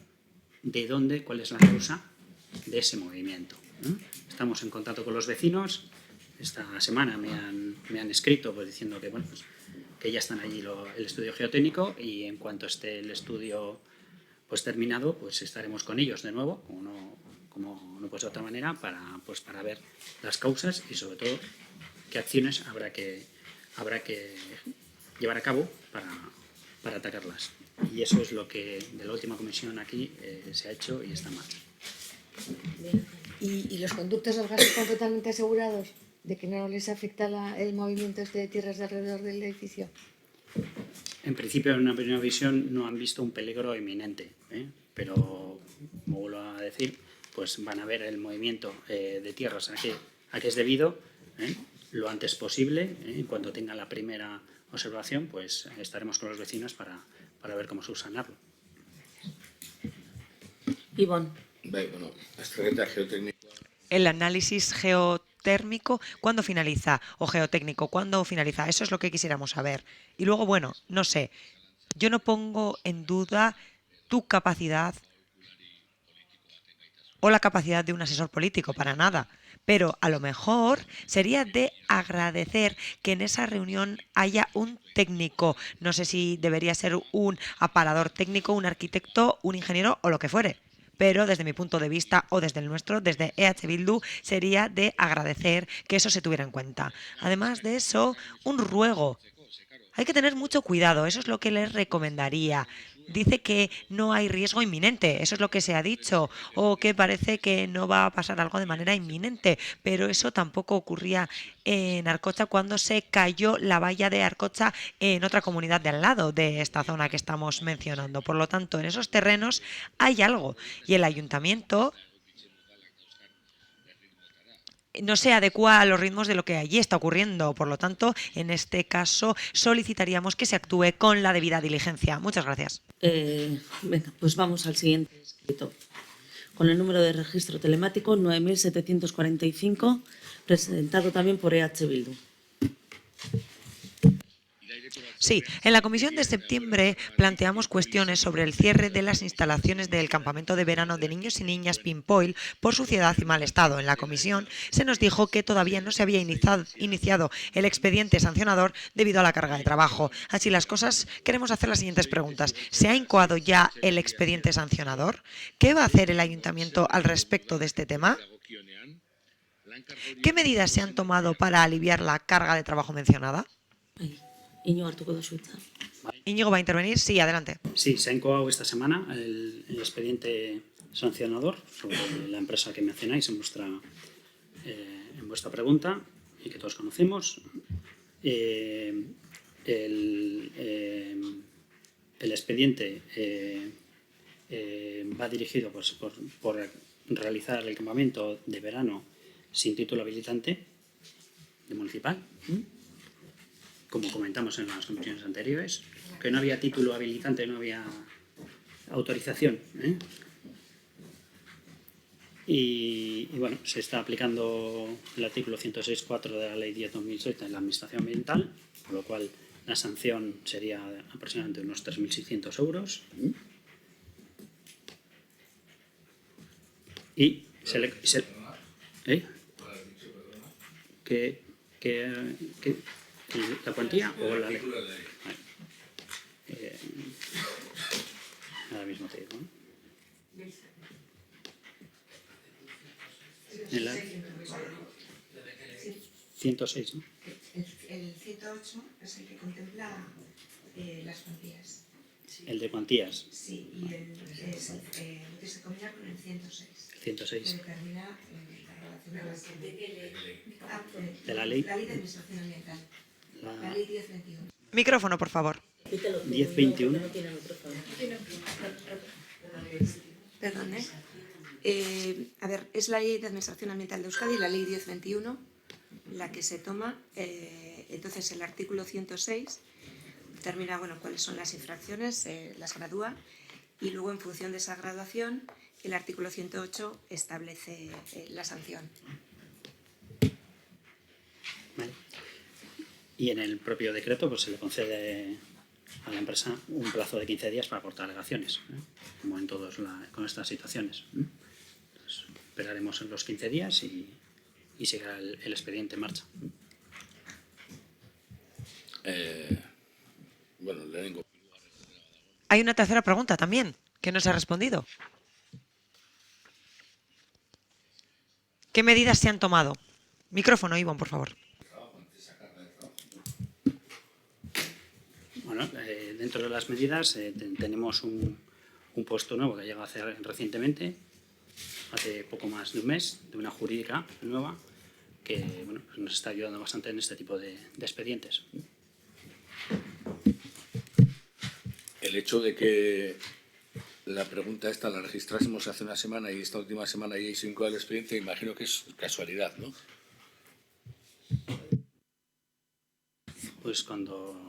cuál es la causa de ese movimiento. Estamos en contacto con los vecinos. Esta semana me han escrito pues, diciendo que, bueno, pues, que ya están allí el estudio geotécnico, y en cuanto esté el estudio pues, terminado, pues estaremos con ellos de nuevo, como no puede ser de otra manera, para ver las causas y sobre todo qué acciones habrá que llevar a cabo para atacarlas. Y eso es lo que de la última comisión aquí se ha hecho y está en marcha. ¿Y los conductos del gas están totalmente asegurados de que no les afecta el movimiento de tierras de alrededor del edificio? En principio, en una primera visión, no han visto un peligro inminente, pero, como vuelvo a decir, pues van a ver el movimiento de tierras a que es debido lo antes posible. En cuanto tengan la primera observación, pues estaremos con los vecinos para ver cómo subsanarlo. Ivonne. Bueno, estrategia geotécnica. El análisis geotérmico, ¿cuándo finaliza? O geotécnico, ¿cuándo finaliza? Eso es lo que quisiéramos saber. Y luego, bueno, no sé, yo no pongo en duda tu capacidad o la capacidad de un asesor político, para nada. Pero a lo mejor sería de agradecer que en esa reunión haya un técnico. No sé si debería ser un aparador técnico, un arquitecto, un ingeniero o lo que fuere. pero desde mi punto de vista o desde el nuestro, desde EH Bildu, sería de agradecer que eso se tuviera en cuenta. Además de eso, un ruego. Hay que tener mucho cuidado, eso es lo que les recomendaría. Dice que no hay riesgo inminente, eso es lo que se ha dicho, o que parece que no va a pasar algo de manera inminente, pero eso tampoco ocurría en Arcocha cuando se cayó la valla de Arcocha en otra comunidad de al lado de esta zona que estamos mencionando. Por lo tanto, en esos terrenos hay algo y el ayuntamiento no se adecua a los ritmos de lo que allí está ocurriendo. Por lo tanto, en este caso solicitaríamos que se actúe con la debida diligencia. Muchas gracias. Venga, pues vamos al siguiente escrito. Con el número de registro telemático 9.745, presentado también por EH Bildu. Sí, en la comisión de septiembre planteamos cuestiones sobre el cierre de las instalaciones del campamento de verano de niños y niñas Pimpoil por suciedad y mal estado. En la comisión se nos dijo que todavía no se había iniciado el expediente sancionador debido a la carga de trabajo. Así las cosas, queremos hacer las siguientes preguntas. ¿Se ha incoado ya el expediente sancionador? ¿Qué va a hacer el ayuntamiento al respecto de este tema? ¿Qué medidas se han tomado para aliviar la carga de trabajo mencionada? Íñigo hartuko duzu hitza. Íñigo va a intervenir. Sí, adelante. Sí, se ha incoado esta semana el expediente sancionador sobre la empresa que mencionáis en vuestra pregunta y que todos conocemos. El expediente va dirigido por realizar el campamento de verano sin título habilitante de municipal. Como comentamos en las comisiones anteriores, que no había título habilitante, no había autorización. Y bueno, se está aplicando el artículo 106.4 de la Ley 10/2007 en la Administración Ambiental, por lo cual la sanción sería aproximadamente unos 3.600 euros. Y ¿la cuantía o la ley? Ahora mismo te digo. En la 106, ¿no? El 108 es el que contempla las cuantías. El de cuantías. Sí, y el que se combina con el 106. 106. Que determina la relación de la ley. La ley de administración ambiental. La ley 10/21. Micrófono, por favor. 10/21. Perdón, a ver, es la ley de administración ambiental de Euskadi, la ley 10/21, la que se toma. Entonces, el artículo 106 determina cuáles son las infracciones, las gradúa, y luego, en función de esa graduación, el artículo 108 establece la sanción. Vale. Y en el propio decreto pues se le concede a la empresa un plazo de 15 días para aportar alegaciones, como en todas con estas situaciones. Entonces, esperaremos en los 15 días y seguirá el expediente en marcha. Bueno, le vengo. Hay una tercera pregunta también, que no se ha respondido. ¿Qué medidas se han tomado? Micrófono, Ivonne, por favor. Bueno, dentro de las medidas tenemos un puesto nuevo que ha llegado a hacer recientemente, hace poco más de un mes, de una jurídica nueva, que pues nos está ayudando bastante en este tipo de expedientes. El hecho de que la pregunta esta la registrásemos hace una semana y esta última semana ya hay 5 del expediente, imagino que es casualidad, ¿no? Pues cuando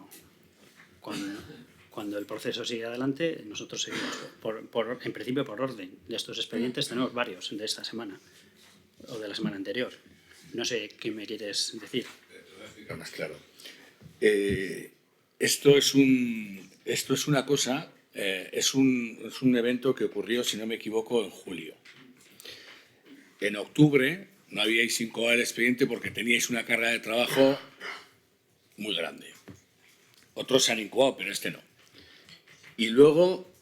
el proceso sigue adelante, nosotros seguimos, en principio por orden de estos expedientes. Tenemos varios de esta semana o de la semana anterior. No sé qué me quieres decir. Te voy a explicar más claro. Esto es una cosa, es un evento que ocurrió, si no me equivoco, en julio. En octubre no habíais incoado el expediente porque teníais una carga de trabajo muy grande. Otros se han incoado, pero este no. Y luego,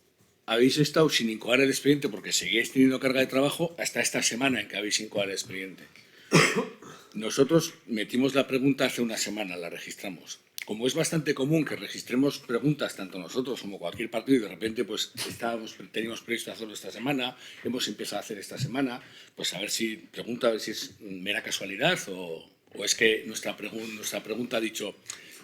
habéis estado sin incoar el expediente porque seguíais teniendo carga de trabajo hasta esta semana en que habéis incoado el expediente. Nosotros metimos la pregunta hace una semana, la registramos. Como es bastante común que registremos preguntas, tanto nosotros como cualquier partido, y de repente pues teníamos previsto hacerlo esta semana, hemos empezado a hacer esta semana, pues a ver si es mera casualidad o es que nuestra pregunta ha dicho,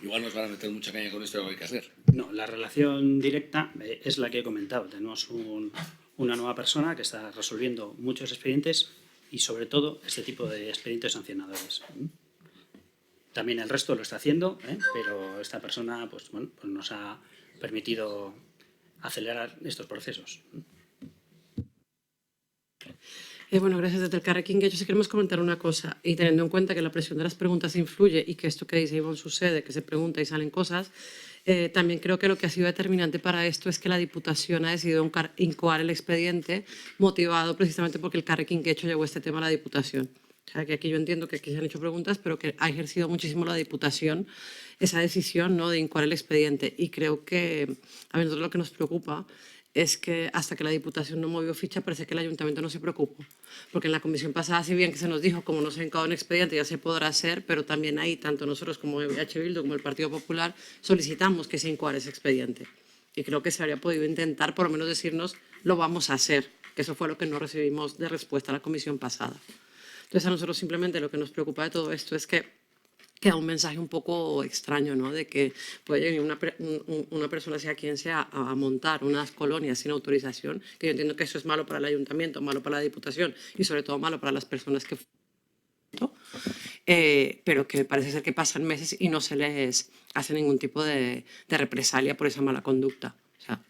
igual nos van a meter mucha caña con esto que hay que hacer. No, la relación directa es la que he comentado. Tenemos una nueva persona que está resolviendo muchos expedientes y sobre todo este tipo de expedientes sancionadores. También el resto lo está haciendo, pero esta persona pues nos ha permitido acelerar estos procesos. Bueno, gracias desde el Carrequín Guecho. Si queremos comentar una cosa, y teniendo en cuenta que la presión de las preguntas influye y que esto que dice Ivonne sucede, que se pregunta y salen cosas, también creo que lo que ha sido determinante para esto es que la Diputación ha decidido incoar el expediente motivado precisamente porque el Carrequín Guecho llevó este tema a la Diputación. O sea, que aquí yo entiendo que aquí se han hecho preguntas, pero que ha ejercido muchísimo la Diputación esa decisión, ¿no?, de incoar el expediente. Y creo que a nosotros lo que nos preocupa es que hasta que la Diputación no movió ficha parece que el Ayuntamiento no se preocupó. Porque en la comisión pasada, si bien que se nos dijo, como no se ha incoado un expediente, ya se podrá hacer, pero también ahí, tanto nosotros como H. Bildu como el Partido Popular, solicitamos que se incoare ese expediente. Y creo que se habría podido intentar, por lo menos decirnos, lo vamos a hacer, que eso fue lo que no recibimos de respuesta a la comisión pasada. Entonces, a nosotros simplemente lo que nos preocupa de todo esto es que queda un mensaje un poco extraño, ¿no?, de que puede venir una persona, sea quien sea, a montar unas colonias sin autorización, que yo entiendo que eso es malo para el Ayuntamiento, malo para la Diputación y sobre todo malo para las personas que... pero que parece ser que pasan meses y no se les hace ningún tipo de represalia por esa mala conducta. O sea,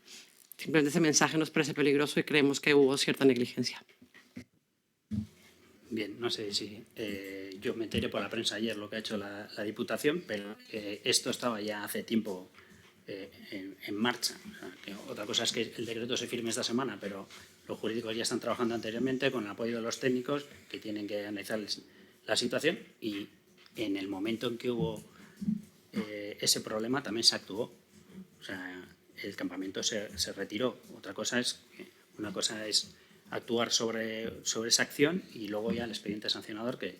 simplemente ese mensaje nos parece peligroso y creemos que hubo cierta negligencia. Bien, no sé si yo me enteré por la prensa ayer lo que ha hecho la Diputación, pero esto estaba ya hace tiempo en marcha. O sea, que otra cosa es que el decreto se firme esta semana, pero los jurídicos ya están trabajando anteriormente con el apoyo de los técnicos que tienen que analizar la situación y en el momento en que hubo ese problema también se actuó. O sea, el campamento se retiró. Una cosa es actuar sobre esa acción y luego ya el expediente sancionador que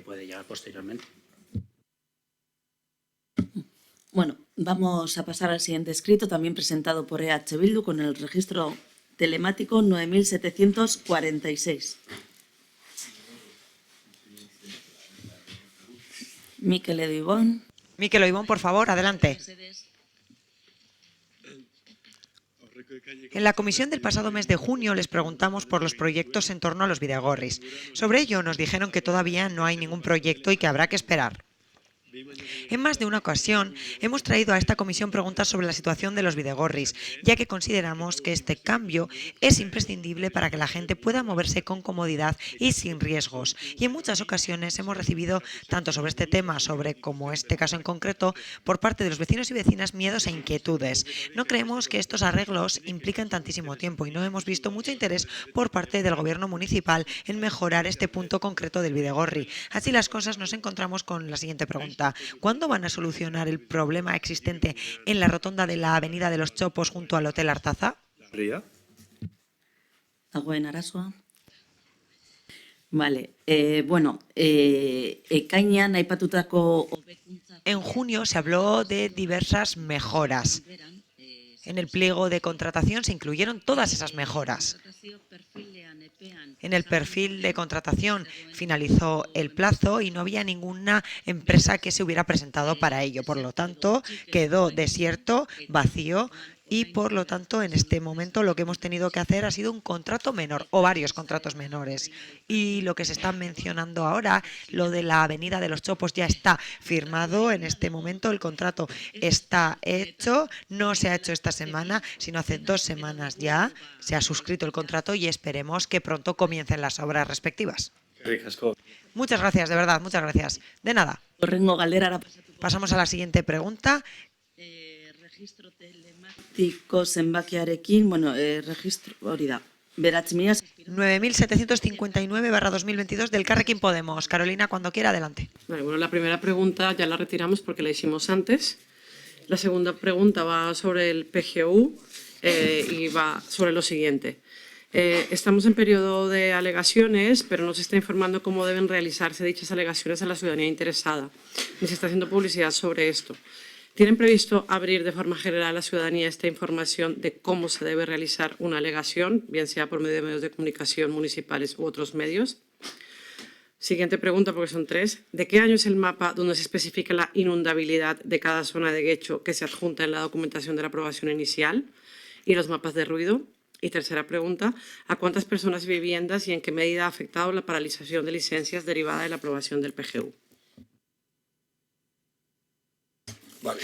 puede llegar posteriormente. Bueno, vamos a pasar al siguiente escrito, también presentado por EH Bildu con el registro telemático 9746. Mikel edo Ivonne. Mikel o Ivonne, por favor, adelante. En la comisión del pasado mes de junio les preguntamos por los proyectos en torno a los bidegorris. Sobre ello nos dijeron que todavía no hay ningún proyecto y que habrá que esperar. En más de una ocasión hemos traído a esta comisión preguntas sobre la situación de los bidegorris, ya que consideramos que este cambio es imprescindible para que la gente pueda moverse con comodidad y sin riesgos. Y en muchas ocasiones hemos recibido, tanto sobre este tema, como este caso en concreto, por parte de los vecinos y vecinas miedos e inquietudes. No creemos que estos arreglos impliquen tantísimo tiempo y no hemos visto mucho interés por parte del gobierno municipal en mejorar este punto concreto del bidegorri. Así las cosas, nos encontramos con la siguiente pregunta. ¿Cuándo van a solucionar el problema existente en la rotonda de la Avenida de los Chopos junto al Hotel Artaza? Dagoen arazoa. Vale, ekainean aipatutako... En junio se habló de diversas mejoras. En el pliego de contratación se incluyeron todas esas mejoras. En el perfil de contratación finalizó el plazo y no había ninguna empresa que se hubiera presentado para ello. Por lo tanto, quedó desierto, vacío y, por lo tanto, en este momento lo que hemos tenido que hacer ha sido un contrato menor o varios contratos menores. Y lo que se está mencionando ahora, lo de la Avenida de los Chopos, ya está firmado en este momento, el contrato está hecho, no se ha hecho esta semana, sino hace 2 semanas ya se ha suscrito el contrato y esperemos que pronto comiencen las obras respectivas. Muchas gracias, de verdad, muchas gracias. De nada. Pasamos a la siguiente pregunta. Registro telemático zenbakiarekin, registro, hori da, 9759/2022 del Carrequín Podemos. Carolina, cuando quiera, adelante. Bueno, la primera pregunta ya la retiramos porque la hicimos antes. La segunda pregunta va sobre el PGU y va sobre lo siguiente. Estamos en periodo de alegaciones, pero no se está informando cómo deben realizarse dichas alegaciones a la ciudadanía interesada, ni se está haciendo publicidad sobre esto. ¿Tienen previsto abrir de forma general a la ciudadanía esta información de cómo se debe realizar una alegación, bien sea por medio de medios de comunicación municipales u otros medios? Siguiente pregunta, porque son 3. ¿De qué año es el mapa donde se especifica la inundabilidad de cada zona de Guecho que se adjunta en la documentación de la aprobación inicial y los mapas de ruido? Y tercera pregunta, ¿a cuántas personas y viviendas y en qué medida ha afectado la paralización de licencias derivada de la aprobación del PGU? Vale.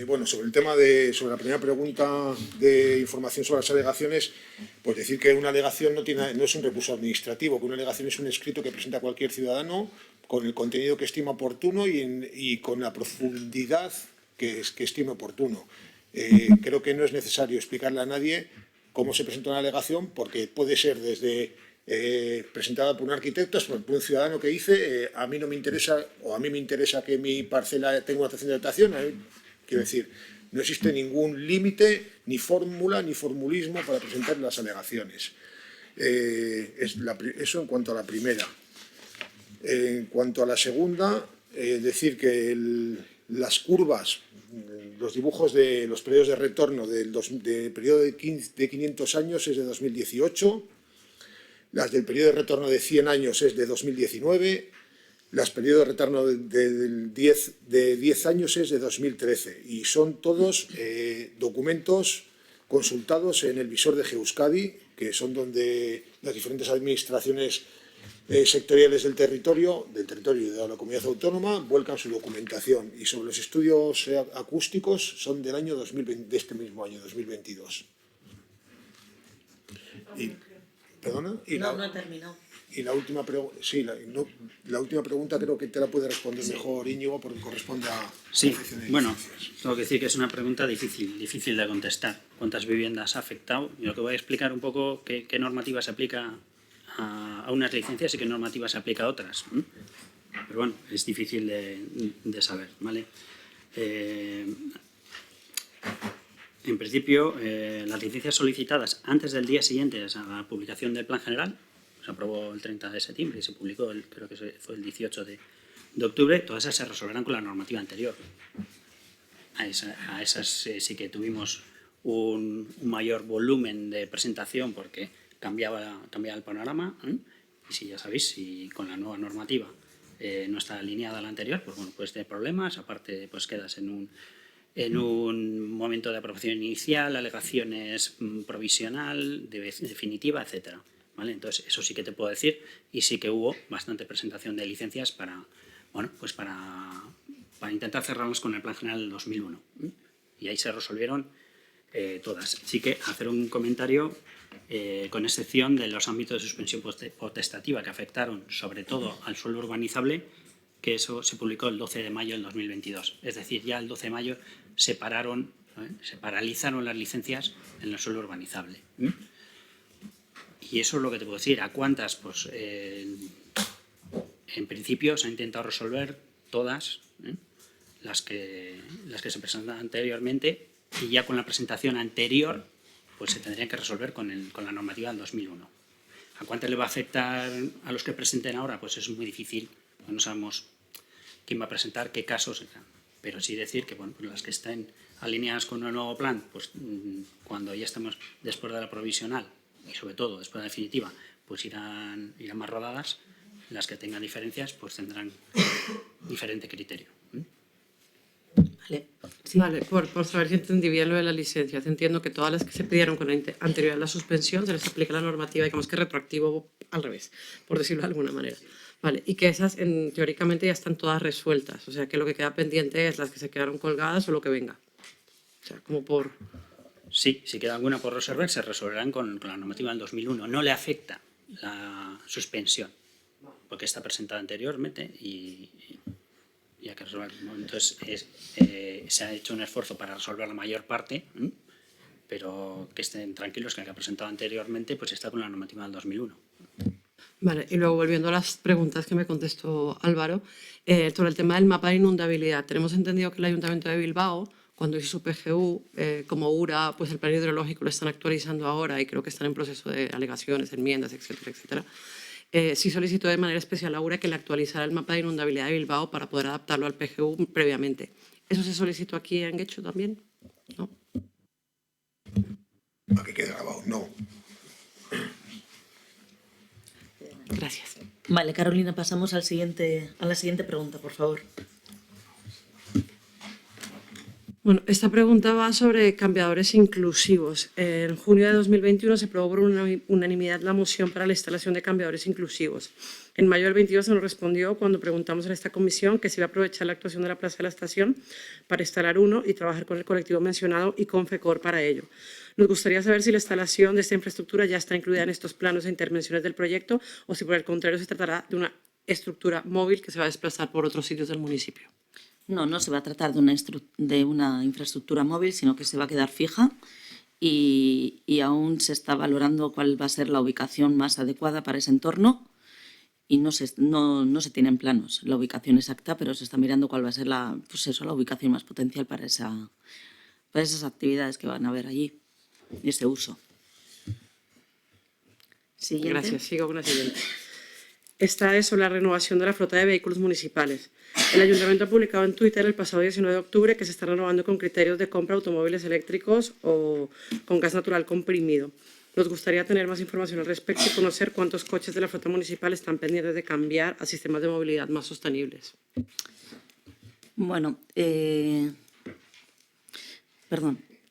Bueno, sobre el tema sobre la primera pregunta de información sobre las alegaciones, pues decir que una alegación no es un recurso administrativo, que una alegación es un escrito que presenta cualquier ciudadano con el contenido que estima oportuno y con la profundidad que estime oportuno. Creo que no es necesario explicarle a nadie cómo se presenta una alegación, porque puede ser desde presentada por un arquitecto, por un ciudadano que dice a mí no me interesa, o a mí me interesa que mi parcela tenga una estación de dotación. Quiero decir, no existe ningún límite, ni fórmula, ni formulismo para presentar las alegaciones. Eso en cuanto a la primera. En cuanto a la segunda, decir que las curvas, los dibujos de los periodos de retorno del periodo de 500 años es de 2018, las del periodo de retorno de 100 años es de 2019, las periodos de retorno de 10 años es de 2013 y son todos documentos consultados en el visor de Geuskadi, que son donde las diferentes administraciones sectoriales del territorio y de la comunidad autónoma vuelcan su documentación, y sobre los estudios acústicos son del año 2020, de este mismo año, 2022. ¿Perdona? No he terminado. Y la última pregunta, sí, la última pregunta creo que te la puede responder mejor Íñigo, porque corresponde a... Sí, bueno, tengo que decir que es una pregunta difícil de contestar. ¿Cuántas viviendas ha afectado? Y lo que voy a explicar un poco qué normativa se aplica a unas licencias y qué normativa se aplica a otras. Pero bueno, es difícil de saber, ¿vale? En principio, las licencias solicitadas antes del día siguiente a la publicación del Plan General, se aprobó el 30 de septiembre y se publicó, creo que fue el 18 de octubre, todas esas se resolverán con la normativa anterior. A esas sí que tuvimos un mayor volumen de presentación porque cambiaba el panorama, y si ya sabéis, si con la nueva normativa no está alineada a la anterior, pues bueno, pues de problemas, aparte pues quedas en un momento de aprobación inicial, alegaciones provisional, definitiva, etcétera. ¿Vale? Entonces, eso sí que te puedo decir, y sí que hubo bastante presentación de licencias para intentar cerrarlas con el Plan General del 2001. Y ahí se resolvieron todas. Sí que hacer un comentario con excepción de los ámbitos de suspensión potestativa que afectaron sobre todo al suelo urbanizable, que eso se publicó el 12 de mayo del 2022. Es decir, ya el 12 de mayo se paralizaron las licencias en el suelo urbanizable. Y eso es lo que te puedo decir. ¿A cuántas? Pues en principio se han intentado resolver todas, las que se presentaron anteriormente, y ya con la presentación anterior pues se tendrían que resolver con la normativa del 2001. ¿A cuántas le va a afectar a los que presenten ahora? Pues es muy difícil, no sabemos quién va a presentar, qué casos, pero sí decir que bueno, pues las que estén alineadas con el nuevo plan, pues cuando ya estemos después de la provisional y sobre todo después de la definitiva, pues irán más rodadas. Las que tengan diferencias pues tendrán diferente criterio. Vale, sí. Vale, por saber si entendí bien lo de las licencias, entiendo que todas las que se pidieron con anterior a la suspensión se les aplica la normativa, digamos que retroactivo al revés, por decirlo de alguna manera. Vale, y que esas teóricamente ya están todas resueltas, o sea que lo que queda pendiente es las que se quedaron colgadas o lo que venga. O sea, como por... Sí, si queda alguna por resolver, se resolverán con la normativa del 2001. No le afecta la suspensión, porque está presentada anteriormente y hay que resolver. Entonces, se ha hecho un esfuerzo para resolver la mayor parte, pero que estén tranquilos que el que ha presentado anteriormente pues está con la normativa del 2001. Vale, y luego volviendo a las preguntas que me contestó Álvaro, sobre el tema del mapa de inundabilidad. Tenemos entendido que el Ayuntamiento de Bilbao cuando hizo su PGU, como URA, pues el plan hidrológico lo están actualizando ahora y creo que están en proceso de alegaciones, enmiendas, etcétera, etcétera. Sí solicitó de manera especial a URA que le actualizara el mapa de inundabilidad de Bilbao para poder adaptarlo al PGU previamente. ¿Eso se solicitó aquí en Guecho también? ¿No? ¿A que quede grabado? No. Gracias. Vale, Carolina, pasamos a la siguiente pregunta, por favor. Bueno, esta pregunta va sobre cambiadores inclusivos. En junio de 2021 se aprobó por unanimidad la moción para la instalación de cambiadores inclusivos. En mayo del 22 se nos respondió cuando preguntamos a esta comisión que se iba a aprovechar la actuación de la Plaza de la Estación para instalar uno y trabajar con el colectivo mencionado y con FECOR para ello. Nos gustaría saber si la instalación de esta infraestructura ya está incluida en estos planos e intervenciones del proyecto o si por el contrario se tratará de una estructura móvil que se va a desplazar por otros sitios del municipio. No, no se va a tratar de una infraestructura móvil, sino que se va a quedar fija y aún se está valorando cuál va a ser la ubicación más adecuada para ese entorno y no se tienen planos la ubicación exacta, pero se está mirando cuál va a ser la ubicación más potencial para esas actividades que van a haber allí y ese uso. Siguiente. Gracias. Sigo con la siguiente. Esta es sobre la renovación de la flota de vehículos municipales. El Ayuntamiento ha publicado en Twitter el pasado 19 de octubre que se está renovando con criterios de compra de automóviles eléctricos o con gas natural comprimido. Nos gustaría tener más información al respecto y conocer cuántos coches de la flota municipal están pendientes de cambiar a sistemas de movilidad más sostenibles. Bueno,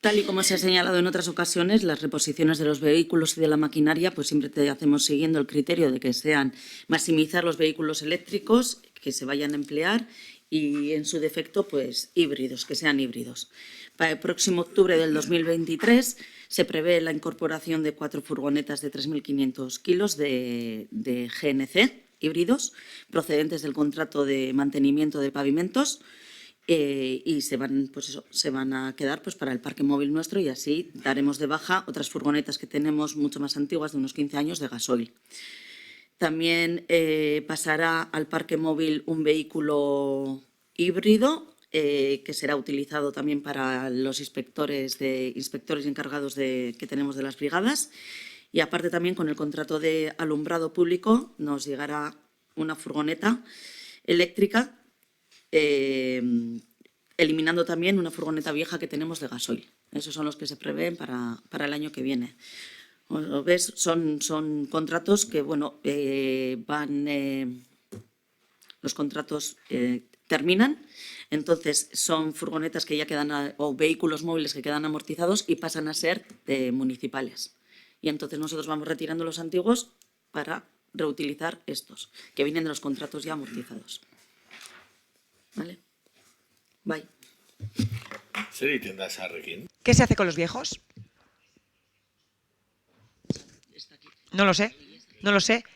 tal y como se ha señalado en otras ocasiones, las reposiciones de los vehículos y de la maquinaria, pues siempre te hacemos siguiendo el criterio de que sean maximizar los vehículos eléctricos que se vayan a emplear y, en su defecto, pues híbridos, que sean híbridos. Para el próximo octubre del 2023 se prevé la incorporación de 4 furgonetas de 3.500 kilos de GNC híbridos procedentes del contrato de mantenimiento de pavimentos. Y se van a quedar pues, para el parque móvil nuestro y así daremos de baja otras furgonetas que tenemos mucho más antiguas, de unos 15 años, de gasoil. También pasará al parque móvil un vehículo híbrido que será utilizado también para los inspectores y encargados que tenemos de las brigadas. Y aparte también con el contrato de alumbrado público nos llegará una furgoneta eléctrica eliminando también una furgoneta vieja que tenemos de gasoil. Esos son los que se prevén para el año que viene. ¿Lo ves? Son contratos que, bueno, los contratos terminan, entonces son furgonetas que ya quedan, o vehículos móviles que quedan amortizados y pasan a ser municipales. Y entonces nosotros vamos retirando los antiguos para reutilizar estos, que vienen de los contratos ya amortizados. ¿Vale? Bye. ¿Qué se hace con los viejos? No lo sé.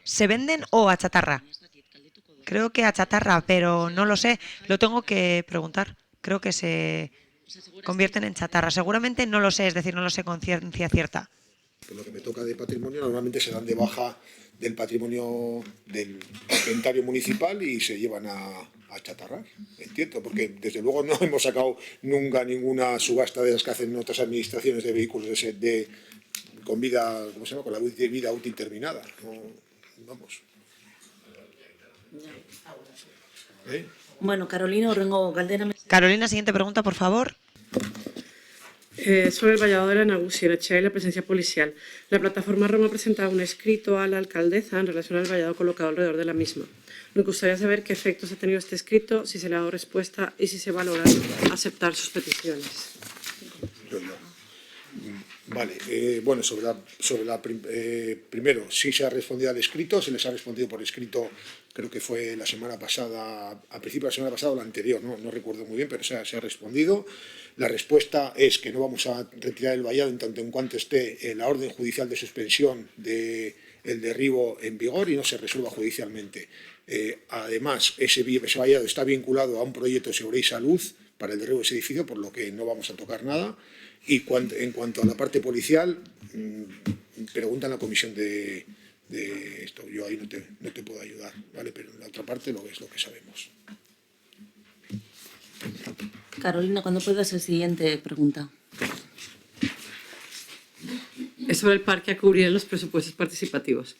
¿Se venden o a chatarra? Creo que a chatarra, pero no lo sé. Lo tengo que preguntar. Creo que se convierten en chatarra. Seguramente no lo sé, es decir, no lo sé con ciencia cierta. Por lo que me toca de patrimonio, normalmente se dan de baja del patrimonio del inventario municipal y se llevan a chatarrar, entiendo, porque desde luego no hemos sacado nunca ninguna subasta de las que hacen otras administraciones de vehículos con vida, ¿cómo se llama? Con la vida útil terminada. No, vamos. Bueno, Carolina, horrengo galdera. Carolina, siguiente pregunta, por favor. Sobre el vallado de la Nagusia, en Etxea y la presencia policial. La plataforma Roma ha presentado un escrito a la alcaldesa en relación al vallado colocado alrededor de la misma. Nos gustaría saber qué efectos ha tenido este escrito, si se le ha dado respuesta y si se valora aceptar sus peticiones. Vale, bueno, primero, sí se ha respondido al escrito, se les ha respondido por escrito, creo que fue la semana pasada, a principio de la semana pasada o la anterior, no recuerdo muy bien, pero se ha respondido. La respuesta es que no vamos a retirar el vallado en tanto en cuanto esté la orden judicial de suspensión del derribo en vigor y no se resuelva judicialmente. Además, ese vallado está vinculado a un proyecto de seguridad y salud para el derribo de ese edificio, por lo que no vamos a tocar nada. Y en cuanto a la parte policial, preguntan la comisión de esto. Yo ahí no te puedo ayudar, ¿vale? Pero en la otra parte es lo que sabemos. Carolina, cuando puedas, el siguiente pregunta. Es sobre el parque a cubrir en los presupuestos participativos.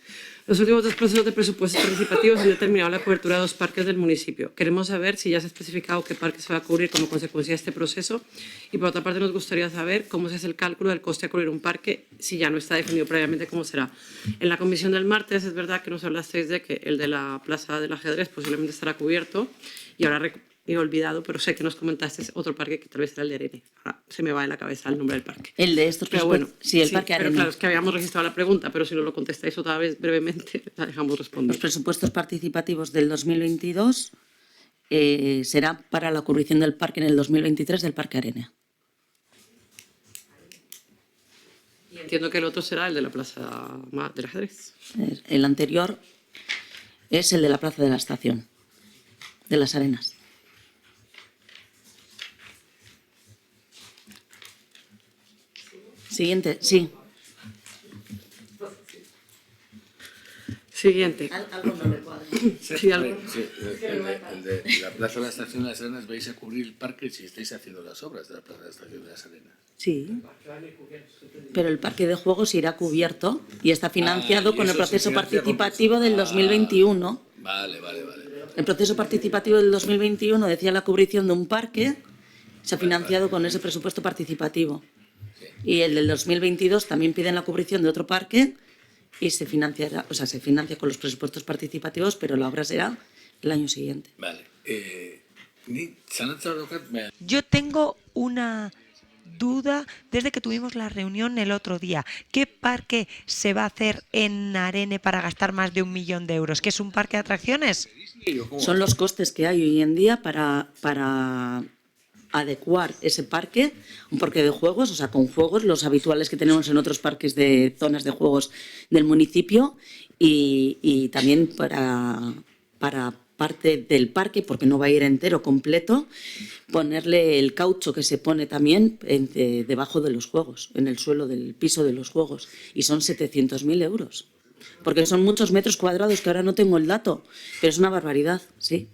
Los últimos 2 procesos de presupuestos participativos han determinado la cobertura de 2 parques del municipio. Queremos saber si ya se ha especificado qué parque se va a cubrir como consecuencia de este proceso y, por otra parte, nos gustaría saber cómo se hace el cálculo del coste a cubrir un parque si ya no está definido previamente cómo será. En la comisión del martes es verdad que nos hablasteis de que el de la Plaza del Ajedrez posiblemente estará cubierto y ahora he olvidado, pero sé que nos comentaste otro parque que tal vez era el de Arene. Ahora se me va en la cabeza el nombre del parque. El de estos Pero bueno, sí, el parque Arene. Pero claro, es que habíamos registrado la pregunta, pero si no lo contestáis otra vez brevemente, la dejamos responder. Los presupuestos participativos del 2022 será para la cubrición del parque en el 2023 del Parque Arena. Y entiendo que el otro será el de la Plaza del Ajedrez. El anterior es el de la Plaza de la Estación, de las Arenas. Siguiente, sí. Siguiente. Algo no me cuadra. Sí, algo. Sí, el de la Plaza de la Estación de las Arenas, vais a cubrir el parque si estáis haciendo las obras de la Plaza de la Estación de las Arenas. Sí. Pero el parque de juegos irá cubierto y está financiado y con el eso se proceso financia con participativo del 2021. Vale. El proceso participativo del 2021 decía la cubrición de un parque, se ha financiado con ese presupuesto participativo. Y el del 2022 también piden la cubrición de otro parque y se financiará, o sea, se financia con los presupuestos participativos, pero la obra será el año siguiente. Vale. Yo tengo una duda desde que tuvimos la reunión el otro día. ¿Qué parque se va a hacer en Arene para gastar más de 1 millón de euros? ¿Qué es un parque de atracciones? Son los costes que hay hoy en día para adecuar ese parque, un parque de juegos, o sea, con juegos, los habituales que tenemos en otros parques de zonas de juegos del municipio y también para parte del parque, porque no va a ir entero, completo, ponerle el caucho que se pone también debajo de los juegos, en el suelo del piso de los juegos, y son 700.000 euros. Porque son muchos metros cuadrados, que ahora no tengo el dato, pero es una barbaridad, sí.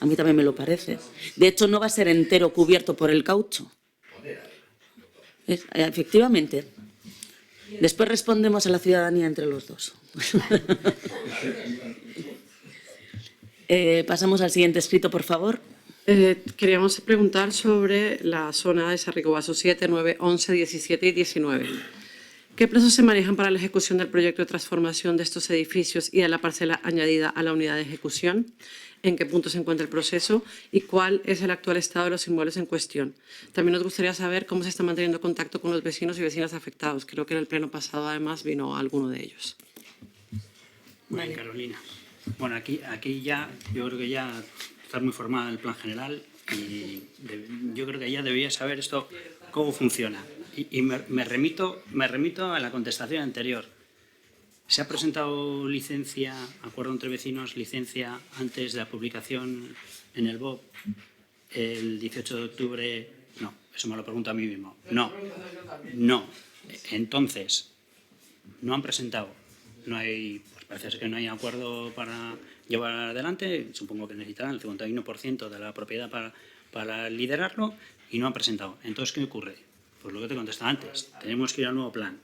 A mí también me lo parece. De hecho, no va a ser entero cubierto por el caucho. Efectivamente. Después respondemos a la ciudadanía entre los dos. Pasamos al siguiente escrito, por favor. Queríamos preguntar sobre la zona de Sarricobaso 7, 9, 11, 17 y 19. ¿Qué plazos se manejan para la ejecución del proyecto de transformación de estos edificios y de la parcela añadida a la unidad de ejecución? ¿En qué punto se encuentra el proceso? ¿Y cuál es el actual estado de los inmuebles en cuestión? También nos gustaría saber cómo se está manteniendo contacto con los vecinos y vecinas afectados. Creo que en el pleno pasado, además, vino alguno de ellos. Muy bien, Carolina. Bueno, aquí ya, yo creo que ya estás muy formada en el plan general y yo creo que ya deberías saber esto, cómo funciona. Y me remito a la contestación anterior. ¿Se ha presentado licencia, acuerdo entre vecinos, licencia antes de la publicación en el BOP el 18 de octubre? No, eso me lo pregunto a mí mismo. No. Entonces, no han presentado. No hay, pues parece ser que no hay acuerdo para llevar adelante. Supongo que necesitarán el 51% de la propiedad para liderarlo y no han presentado. Entonces, ¿qué ocurre? Pues lo que te contestaba antes. Tenemos que ir al nuevo plan.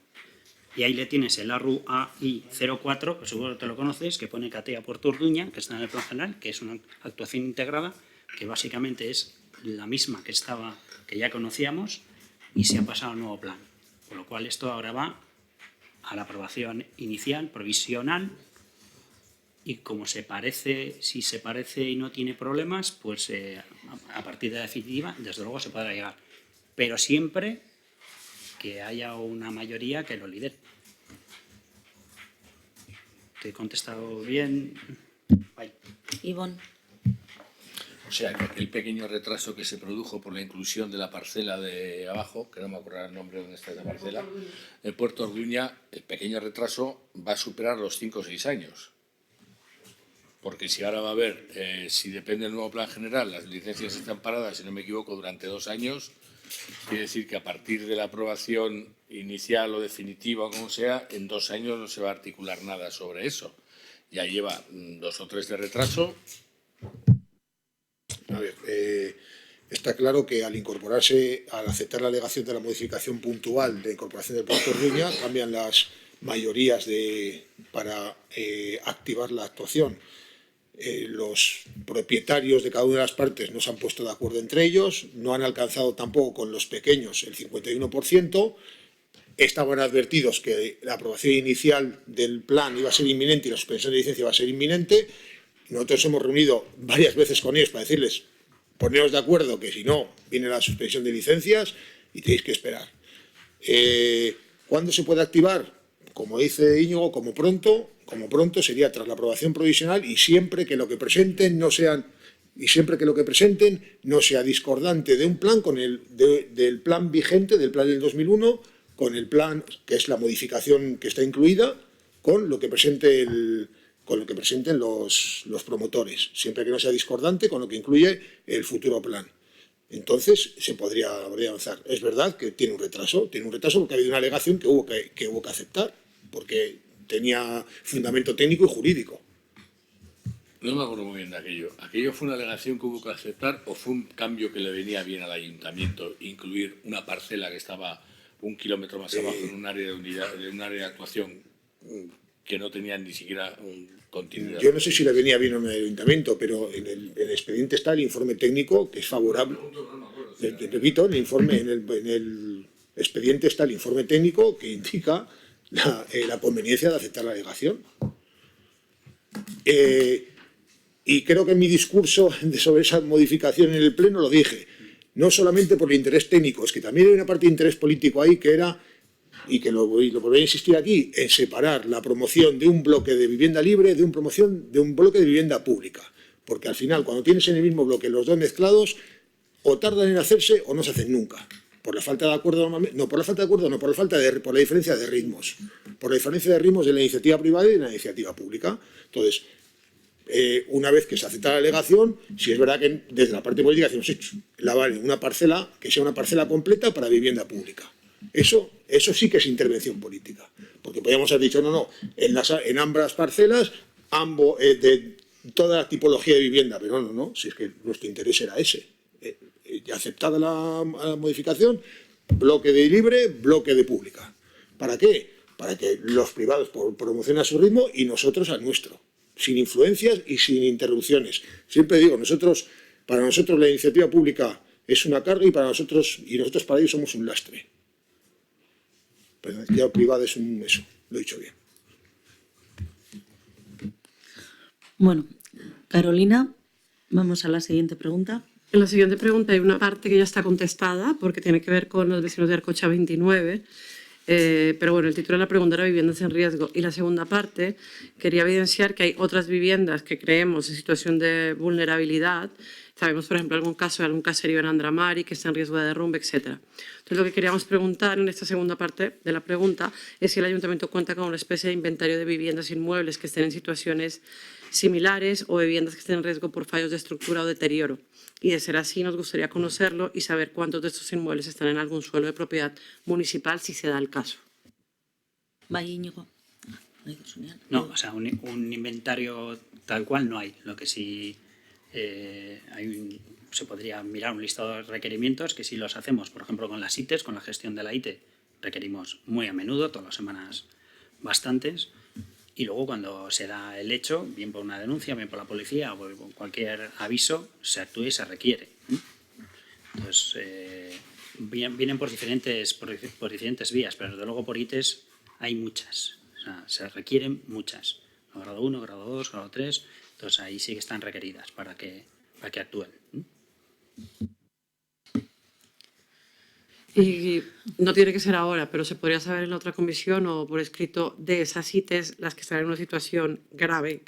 Y ahí le tienes el ARU-AI04, que seguro que te lo conoces, que pone Catea Puerto Orduña, que está en el plan general, que es una actuación integrada, que básicamente es la misma que ya conocíamos, y se ha pasado al nuevo plan. Por lo cual esto ahora va a la aprobación inicial, provisional, y como si se parece y no tiene problemas, pues a partir de la definitiva, desde luego se podrá llegar. Pero siempre que haya una mayoría que lo lidere. ¿Te he contestado bien? Bye. Ivonne. O sea, que aquel pequeño retraso que se produjo por la inclusión de la parcela de abajo, que no me acuerdo el nombre de dónde está esa parcela, en Puerto Orduña, el pequeño retraso va a superar los 5 o 6 años. Porque si ahora va a haber, si depende del nuevo plan general, las licencias están paradas, si no me equivoco, durante 2 años, quiere decir que a partir de la aprobación inicial o definitiva o como sea, en 2 años no se va a articular nada sobre eso. Ya lleva 2 o 3 de retraso. A ver, Está claro que al aceptar la alegación de la modificación puntual de incorporación del puerto Orduña, cambian las mayorías para activar la actuación. Los propietarios de cada una de las partes no se han puesto de acuerdo entre ellos, no han alcanzado tampoco con los pequeños el 51%, estaban advertidos que la aprobación inicial del plan iba a ser inminente y la suspensión de licencia iba a ser inminente. Nosotros hemos reunido varias veces con ellos para decirles: poneros de acuerdo, que si no, viene la suspensión de licencias y tenéis que esperar. ¿Cuándo se puede activar? Como dice Íñigo, como pronto sería tras la aprobación provisional y siempre que lo que presenten no sea discordante de un plan del plan vigente, del plan del 2001, con el plan, que es la modificación que está incluida, con lo que presenten los promotores, siempre que no sea discordante con lo que incluye el futuro plan. Entonces se podría avanzar. Es verdad que tiene un retraso porque ha habido una alegación que hubo que aceptar, porque tenía fundamento técnico y jurídico. No me acuerdo muy bien de aquello. ¿Aquello fue una alegación que hubo que aceptar o fue un cambio que le venía bien al ayuntamiento, incluir una parcela que estaba 1 kilómetro más abajo en un área de actuación que no tenía ni siquiera continuidad? Yo no sé si le venía bien al ayuntamiento, pero en el expediente está el informe técnico que es favorable. Repito, en el expediente está el informe técnico que indica la conveniencia de aceptar la alegación. Y creo que en mi discurso sobre esa modificación en el Pleno lo dije, no solamente por el interés técnico, es que también hay una parte de interés político ahí que era, y que lo volveré a insistir aquí, en separar la promoción de un bloque de vivienda libre de un bloque de vivienda pública. Porque al final, cuando tienes en el mismo bloque los dos mezclados, o tardan en hacerse o no se hacen nunca. Por la falta de acuerdo, por la diferencia de ritmos. Por la diferencia de ritmos de la iniciativa privada y de la iniciativa pública. Entonces, una vez que se acepta la alegación, si es verdad que desde la parte política decimos, una parcela, que sea una parcela completa para vivienda pública. Eso sí que es intervención política. Porque podríamos haber dicho, no, en ambas parcelas, de toda la tipología de vivienda, pero no, si es que nuestro interés era ese. Aceptada la modificación, bloque de libre, bloque de pública. ¿Para qué? Para que los privados promocionen a su ritmo y nosotros al nuestro, sin influencias y sin interrupciones. Siempre digo, para nosotros la iniciativa pública es una carga y nosotros para ellos somos un lastre. Pero la iniciativa privada es eso, lo he dicho bien. Bueno, Carolina, vamos a la siguiente pregunta. En la siguiente pregunta hay una parte que ya está contestada porque tiene que ver con los vecinos de Arcocha 29, pero bueno, el título de la pregunta era viviendas en riesgo y la segunda parte quería evidenciar que hay otras viviendas que creemos en situación de vulnerabilidad. Sabemos, por ejemplo, algún caso de algún caserío en Andramari que está en riesgo de derrumbe, etc. Entonces, lo que queríamos preguntar en esta segunda parte de la pregunta es si el ayuntamiento cuenta con una especie de inventario de viviendas inmuebles que estén en situaciones similares o viviendas que estén en riesgo por fallos de estructura o deterioro. Y de ser así, nos gustaría conocerlo y saber cuántos de estos inmuebles están en algún suelo de propiedad municipal, si se da el caso. Vaya, Íñigo. No, o sea, un inventario tal cual no hay. Lo que sí se podría mirar un listado de requerimientos que sí los hacemos, por ejemplo, con las ITES, con la gestión de la ITE, requerimos muy a menudo, todas las semanas bastantes. Y luego cuando se da el hecho, bien por una denuncia, bien por la policía o por cualquier aviso, se actúa y se requiere. Entonces, vienen por diferentes vías, pero desde luego por ITES hay muchas. O sea, se requieren muchas. Grado 1, grado 2, grado 3. Entonces ahí sí que están requeridas para que actúen. Y no tiene que ser ahora, pero se podría saber en la otra comisión o por escrito de esas ITES las que están en una situación grave.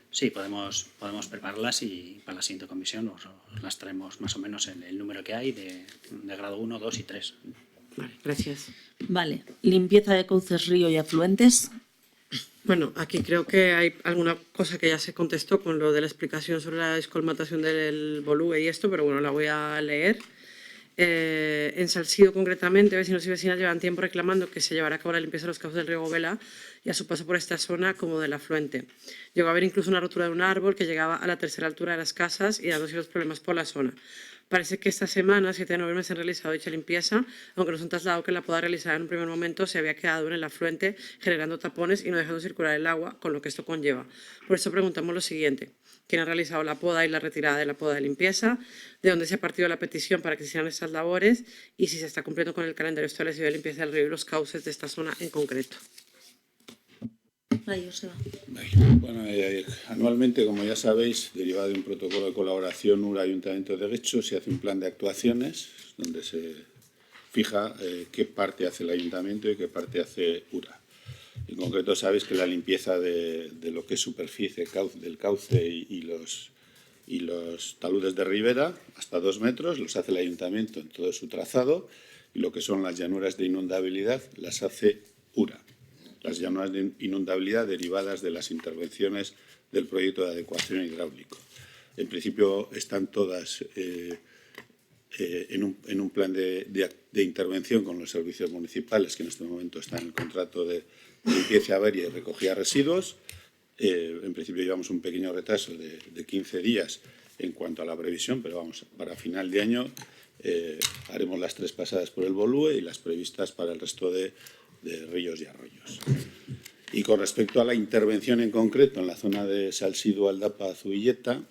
Sí, podemos prepararlas y para la siguiente comisión las traemos más o menos en el número que hay de grado 1, 2 y 3. Vale, gracias. Vale, limpieza de cauces, río y afluentes. Bueno, aquí creo que hay alguna cosa que ya se contestó con lo de la explicación sobre la descolmatación del Bolúe y esto, pero bueno, la voy a leer. En Salsido, concretamente, vecinos y vecinas llevan tiempo reclamando que se llevará a cabo la limpieza de los cauces del río Govela y a su paso por esta zona como del afluente. Llegó a haber incluso una rotura de un árbol que llegaba a la tercera altura de las casas y dándose los problemas por la zona. Parece que esta semana, 7 de noviembre, se han realizado dicha limpieza, aunque nos han trasladado que la poda realizada en un primer momento se había quedado en el afluente, generando tapones y no dejando circular el agua, con lo que esto conlleva. Por eso preguntamos lo siguiente: ¿quién ha realizado la poda y la retirada de la poda de limpieza? ¿De dónde se ha partido la petición para que se hicieran estas labores? Y si se está cumpliendo con el calendario establecido de limpieza del río y los cauces de esta zona en concreto. Bueno, anualmente, como ya sabéis, derivado de un protocolo de colaboración URA-Ayuntamiento de Guecho, se hace un plan de actuaciones donde se fija qué parte hace el Ayuntamiento y qué parte hace URA. En concreto, sabéis que la limpieza de lo que es superficie del cauce y los taludes de ribera, hasta 2 metros, los hace el Ayuntamiento en todo su trazado, y lo que son las llanuras de inundabilidad las hace URA. Las llanuras de inundabilidad derivadas de las intervenciones del proyecto de adecuación hidráulico. En principio están todas en un plan de intervención con los servicios municipales, que en este momento están en el contrato de limpieza, avería y recogida de residuos. En principio llevamos un pequeño retraso de 15 días en cuanto a la previsión, pero vamos, para final de año haremos las 3 pasadas por el Bolúe y las previstas para el resto de ríos y arroyos. Y con respecto a la intervención en concreto en la zona de Salsido, Aldapa, Zubilleta,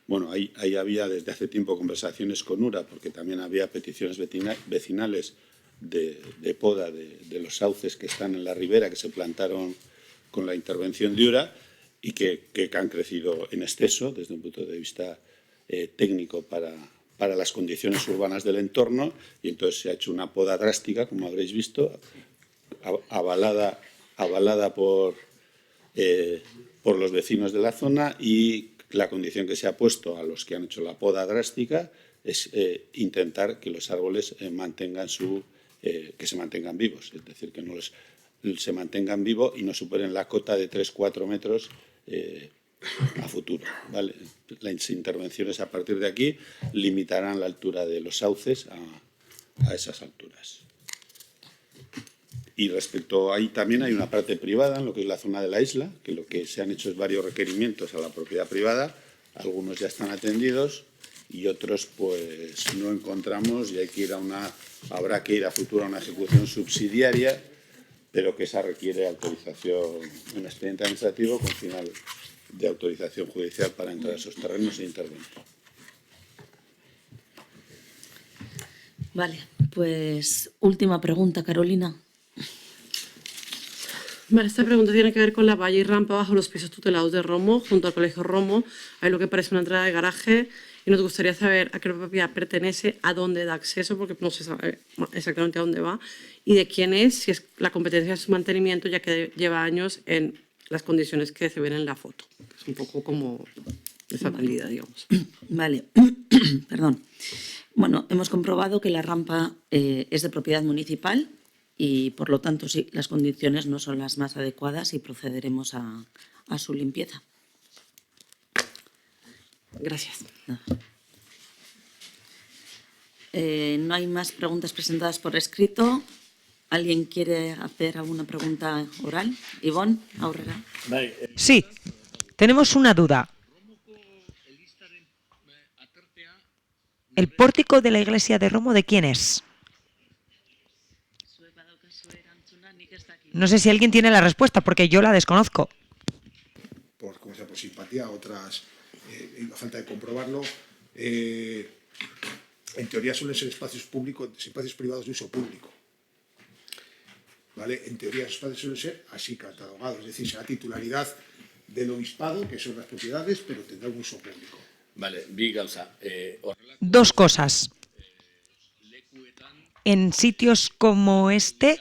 bueno, ahí había desde hace tiempo conversaciones con URA, porque también había peticiones vecinales de poda de los sauces que están en la ribera, que se plantaron con la intervención de URA y que han crecido en exceso desde un punto de vista técnico para las condiciones urbanas del entorno, y entonces se ha hecho una poda drástica, como habréis visto, avalada por los vecinos de la zona, y la condición que se ha puesto a los que han hecho la poda drástica es intentar que los árboles que se mantengan vivos, es decir, que no se mantengan vivos y no superen la cota de 3-4 metros a futuro, ¿vale? Las intervenciones a partir de aquí limitarán la altura de los sauces a esas alturas. Y respecto, ahí también hay una parte privada en lo que es la zona de la isla, que lo que se han hecho es varios requerimientos a la propiedad privada, algunos ya están atendidos y otros pues no encontramos, y habrá que ir a futuro a una ejecución subsidiaria, pero que esa requiere autorización, un expediente administrativo con final de autorización judicial para entrar a esos terrenos e intervenir. Vale, pues última pregunta, Carolina. Vale, esta pregunta tiene que ver con la valla y rampa bajo los pisos tutelados de Romo, junto al Colegio Romo. Hay lo que parece una entrada de garaje y nos gustaría saber a qué propiedad pertenece, a dónde da acceso, porque no se sabe exactamente a dónde va, y de quién es, si es la competencia de su mantenimiento, ya que lleva años en las condiciones que se ven en la foto. Es un poco como esa calidad, digamos. Vale, perdón. Bueno, hemos comprobado que la rampa es de propiedad municipal y, por lo tanto, sí, las condiciones no son las más adecuadas y procederemos a su limpieza. Gracias. No hay más preguntas presentadas por escrito. ¿Alguien quiere hacer alguna pregunta oral? Ivonne, Aurrera. Sí, tenemos una duda. ¿El pórtico de la iglesia de Romo de quién es? No sé si alguien tiene la respuesta, porque yo la desconozco. Por simpatía, otras, a falta de comprobarlo. En teoría suelen ser espacios privados de uso público. ¿Vale? En teoría, los espacios suelen ser así catalogados, es decir, será titularidad del obispado, que son las propiedades, pero tendrá un uso público. Vale, bi gauza. Dos cosas. En sitios como este,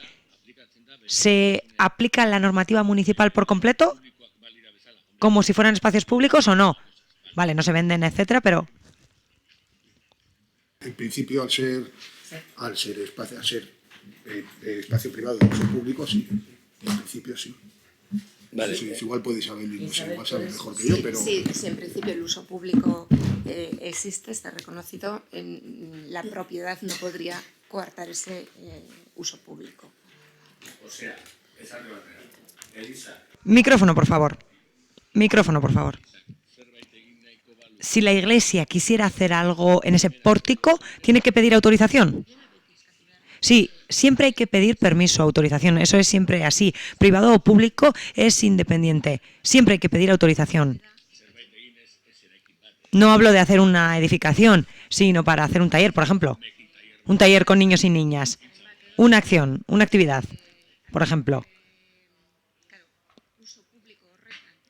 ¿se aplica la normativa municipal por completo? ¿Como si fueran espacios públicos o no? Vale, no se venden, etcétera, pero... En principio, al ser espacio privado de uso público, sí. En principio, sí. Vale. Sí, igual podéis saber, igual sabe mejor que yo, pero... Sí, en principio el uso público existe, está reconocido. La propiedad no podría coartar ese uso público. O sea, esa que va a tener. Elisa. Micrófono, por favor. Micrófono, por favor. si la Iglesia quisiera hacer algo en ese pórtico, ¿tiene que pedir autorización? Sí, siempre hay que pedir permiso, autorización, eso es siempre así. Privado o público es independiente, siempre hay que pedir autorización. No hablo de hacer una edificación, sino para hacer un taller, por ejemplo. Un taller con niños y niñas. Una acción, una actividad, por ejemplo.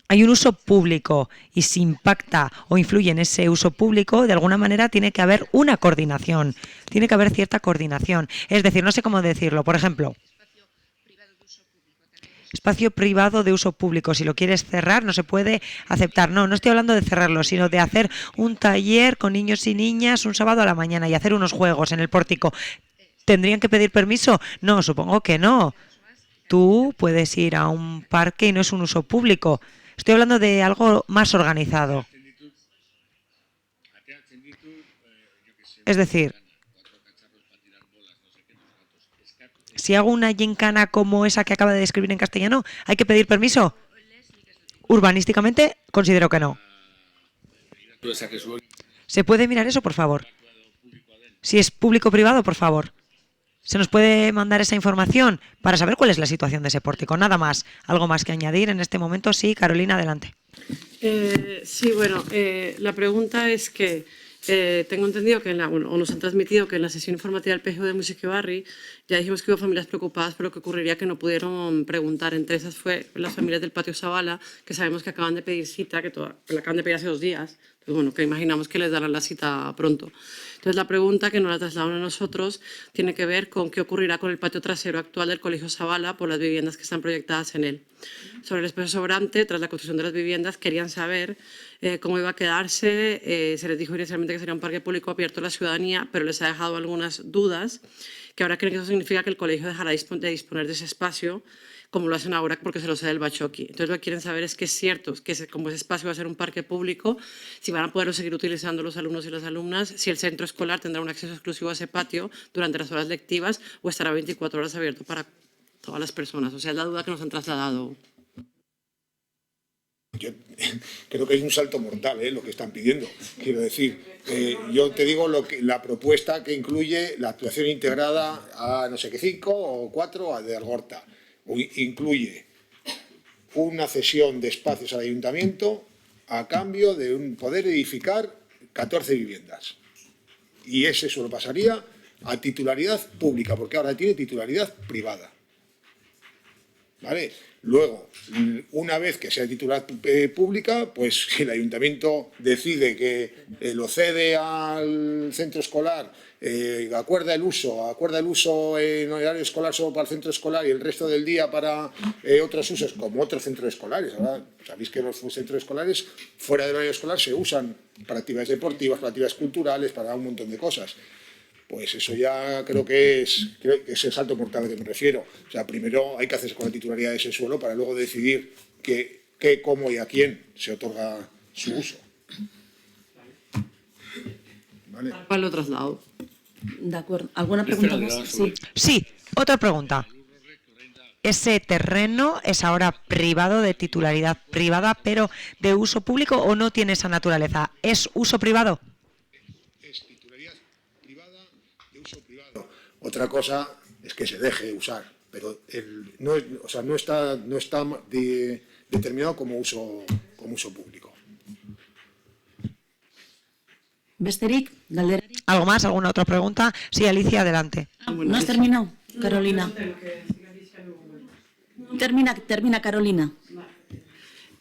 Hay un uso público y si impacta o influye en ese uso público, de alguna manera tiene que haber una coordinación, tiene que haber cierta coordinación. Es decir, no sé cómo decirlo, por ejemplo, espacio privado de uso público, si lo quieres cerrar no se puede aceptar. No estoy hablando de cerrarlo, sino de hacer un taller con niños y niñas un sábado a la mañana y hacer unos juegos en el pórtico. ¿Tendrían que pedir permiso? No, supongo que no. Tú puedes ir a un parque y no es un uso público. Estoy hablando de algo más organizado. Es decir, si hago una gincana como esa que acaba de describir en castellano, ¿hay que pedir permiso? Urbanísticamente, considero que no. ¿Se puede mirar eso, por favor? Si es público o privado, por favor. ¿Se nos puede mandar esa información para saber cuál es la situación de ese pórtico? Nada más. ¿Algo más que añadir en este momento? Sí, Carolina, adelante. Sí, bueno, la pregunta es que tengo entendido que o nos han transmitido que en la sesión informativa del PGU de Musiquebarri ya dijimos que hubo familias preocupadas por lo que ocurriría que no pudieron preguntar. Entre esas fue las familias del Patio Zabala, que sabemos que acaban de pedir cita, que la acaban de pedir hace 2 días. Pues bueno, que imaginamos que les darán la cita pronto. Entonces, la pregunta que nos la trasladaron a nosotros tiene que ver con qué ocurrirá con el patio trasero actual del Colegio Zabala por las viviendas que están proyectadas en él. Sobre el espacio sobrante, tras la construcción de las viviendas, querían saber cómo iba a quedarse. Se les dijo inicialmente que sería un parque público abierto a la ciudadanía, pero les ha dejado algunas dudas, que ahora creen que eso significa que el colegio dejará de disponer de ese espacio, como lo hacen ahora porque se lo cede el Bachoqui. Entonces, lo que quieren saber es que es cierto que como ese espacio va a ser un parque público, si van a poderlo seguir utilizando los alumnos y las alumnas, si el centro escolar tendrá un acceso exclusivo a ese patio durante las horas lectivas o estará 24 horas abierto para todas las personas. O sea, es la duda que nos han trasladado. Yo creo que es un salto mortal lo que están pidiendo. Quiero decir, yo te digo la propuesta que incluye la actuación integrada a no sé qué 5 o 4 de Algorta. Incluye una cesión de espacios al ayuntamiento a cambio de poder edificar 14 viviendas. Y ese solo pasaría a titularidad pública, porque ahora tiene titularidad privada. ¿Vale? Luego, una vez que sea titularidad pública, pues si el ayuntamiento decide que lo cede al centro escolar, acuerda el uso en horario escolar solo para el centro escolar y el resto del día para otros usos, como otros centros escolares. Ahora sabéis que los centros escolares fuera del horario escolar se usan para actividades deportivas, para actividades culturales, para un montón de cosas. Pues eso ya creo que es el salto mortal al que me refiero. O sea, primero hay que hacerse con la titularidad de ese suelo para luego decidir qué, cómo y a quién se otorga su uso. ¿Vale? Para lo traslado. De acuerdo. ¿Alguna pregunta más? Sí. Sí, otra pregunta. ¿Ese terreno es ahora privado, de titularidad privada, pero de uso público o no tiene esa naturaleza? ¿Es uso privado? Es titularidad privada de uso privado. Otra cosa es que se deje usar, pero no está determinado como uso público. Besterik, galdera. ¿Algo más? ¿Alguna otra pregunta? Sí, Alicia, adelante. ¿No has terminado, Carolina? Termina, Carolina.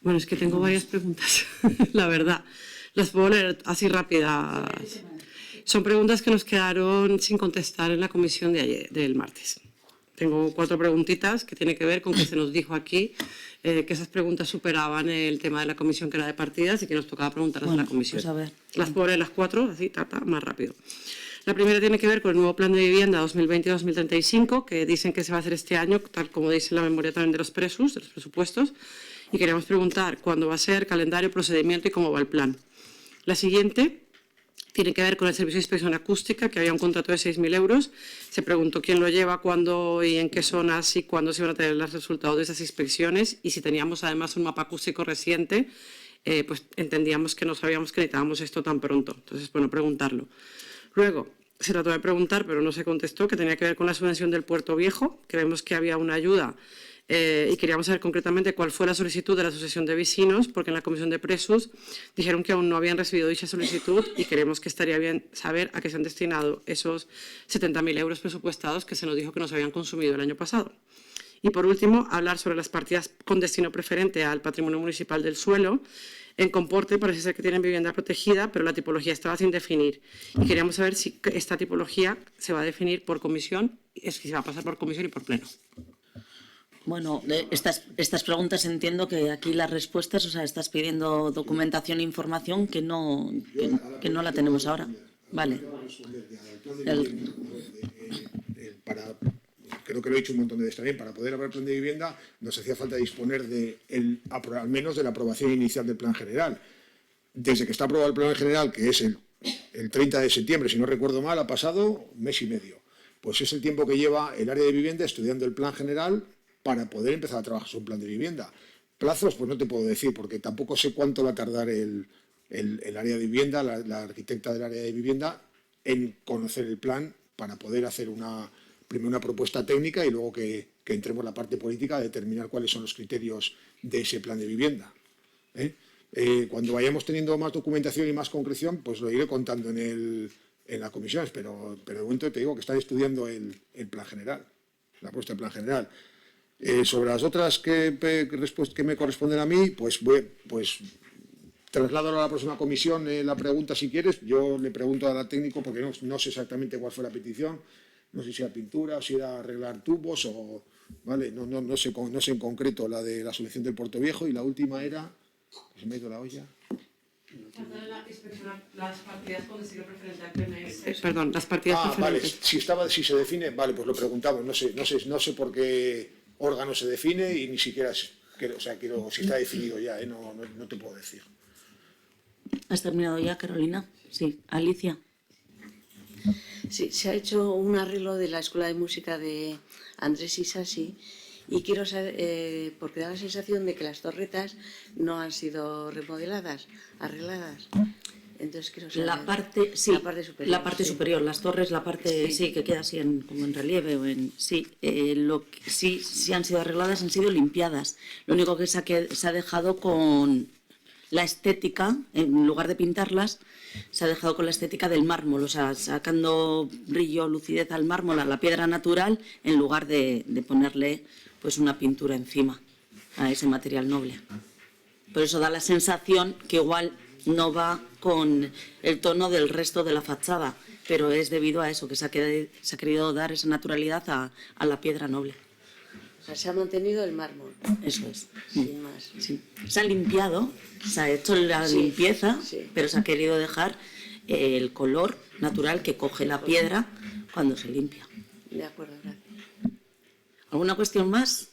Bueno, es que tengo varias preguntas, la verdad. Las puedo leer así rápidas. Son preguntas que nos quedaron sin contestar en la comisión de ayer, del martes. Tengo 4 preguntitas que tienen que ver con que se nos dijo aquí que esas preguntas superaban el tema de la comisión, que era de partidas, y que nos tocaba preguntarlas en la comisión. Pues a ver. Las puedo leer las 4, así, más rápido. La primera tiene que ver con el nuevo plan de vivienda 2020-2035, que dicen que se va a hacer este año, tal como dice la memoria también de los presupuestos. Y queríamos preguntar cuándo va a ser, calendario, procedimiento y cómo va el plan. La siguiente tiene que ver con el servicio de inspección acústica, que había un contrato de 6.000 euros. Se preguntó quién lo lleva, cuándo y en qué zonas y cuándo se van a tener los resultados de esas inspecciones y si teníamos además un mapa acústico reciente pues entendíamos que no sabíamos que necesitábamos esto tan pronto. Entonces, bueno, preguntarlo. Luego, se trató de preguntar, pero no se contestó, que tenía que ver con la subvención del Puerto Viejo, que vemos que había una ayuda y queríamos saber concretamente cuál fue la solicitud de la Asociación de Vecinos, porque en la Comisión de Presos dijeron que aún no habían recibido dicha solicitud y creemos que estaría bien saber a qué se han destinado esos 70.000 euros presupuestados que se nos dijo que nos habían consumido el año pasado. Y por último, hablar sobre las partidas con destino preferente al patrimonio municipal del suelo. En Comporte parece ser que tienen vivienda protegida, pero la tipología estaba sin definir. Y queríamos saber si esta tipología se va a definir por comisión, si va a pasar por comisión y por pleno. Bueno, estas preguntas entiendo que aquí las respuestas, o sea, estás pidiendo documentación e información que no la tenemos ahora. Vale. Creo que lo he dicho un montón de veces también, para poder hablar plan de vivienda nos hacía falta disponer al menos de la aprobación inicial del plan general. Desde que está aprobado el plan general, que es el 30 de septiembre, si no recuerdo mal, ha pasado un mes y medio. Pues es el tiempo que lleva el área de vivienda estudiando el plan general para poder empezar a trabajar sobre un plan de vivienda. Plazos, pues no te puedo decir, porque tampoco sé cuánto va a tardar el área de vivienda, la arquitecta del área de vivienda, en conocer el plan para poder hacer primero una propuesta técnica y luego que entremos en la parte política a determinar cuáles son los criterios de ese plan de vivienda. Cuando vayamos teniendo más documentación y más concreción, pues lo iré contando en las comisiones, pero de momento te digo que están estudiando el plan general, la propuesta del plan general. Sobre las otras que me corresponden a mí, pues traslado a la próxima comisión la pregunta si quieres. Yo le pregunto al técnico porque no sé exactamente cuál fue la petición. No sé si era pintura o si era arreglar tubos o... ¿vale? No sé en concreto la de la subvención del Puerto Viejo y la última era... ¿Se me ha ido la olla? Las partidas con destino preferente al PMS. Perdón, las partidas preferentes. Vale, si se define, vale, pues lo preguntamos. No sé por qué órgano se define y ni siquiera... si está definido ya, no te puedo decir. ¿Has terminado ya, Carolina? Sí. Alicia. Sí, se ha hecho un arreglo de la Escuela de Música de Andrés Isasi y quiero saber, porque da la sensación de que las torretas no han sido remodeladas, arregladas. Entonces quiero saber... La parte superior. La parte superior, las torres, la parte que queda así como en relieve o en... Sí, sí han sido arregladas, han sido limpiadas. Lo único que se ha dejado con la estética, en lugar de pintarlas, se ha dejado con la estética del mármol, o sea, sacando brillo, lucidez al mármol, a la piedra natural, en lugar de ponerle pues una pintura encima a ese material noble. Por eso da la sensación que igual no va con el tono del resto de la fachada, pero es debido a eso, que se ha querido dar esa naturalidad a la piedra noble. O sea, se ha mantenido el mármol. Eso es. Sin más. Sí. Se ha limpiado, se ha hecho la limpieza, pero se ha querido dejar el color natural que coge la piedra cuando se limpia. De acuerdo, gracias. ¿Alguna cuestión más?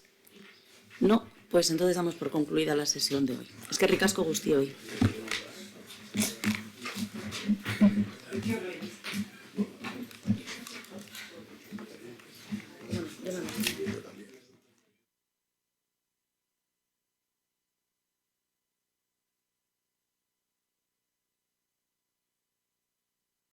No, pues entonces damos por concluida la sesión de hoy. Es que ricasco guztioi.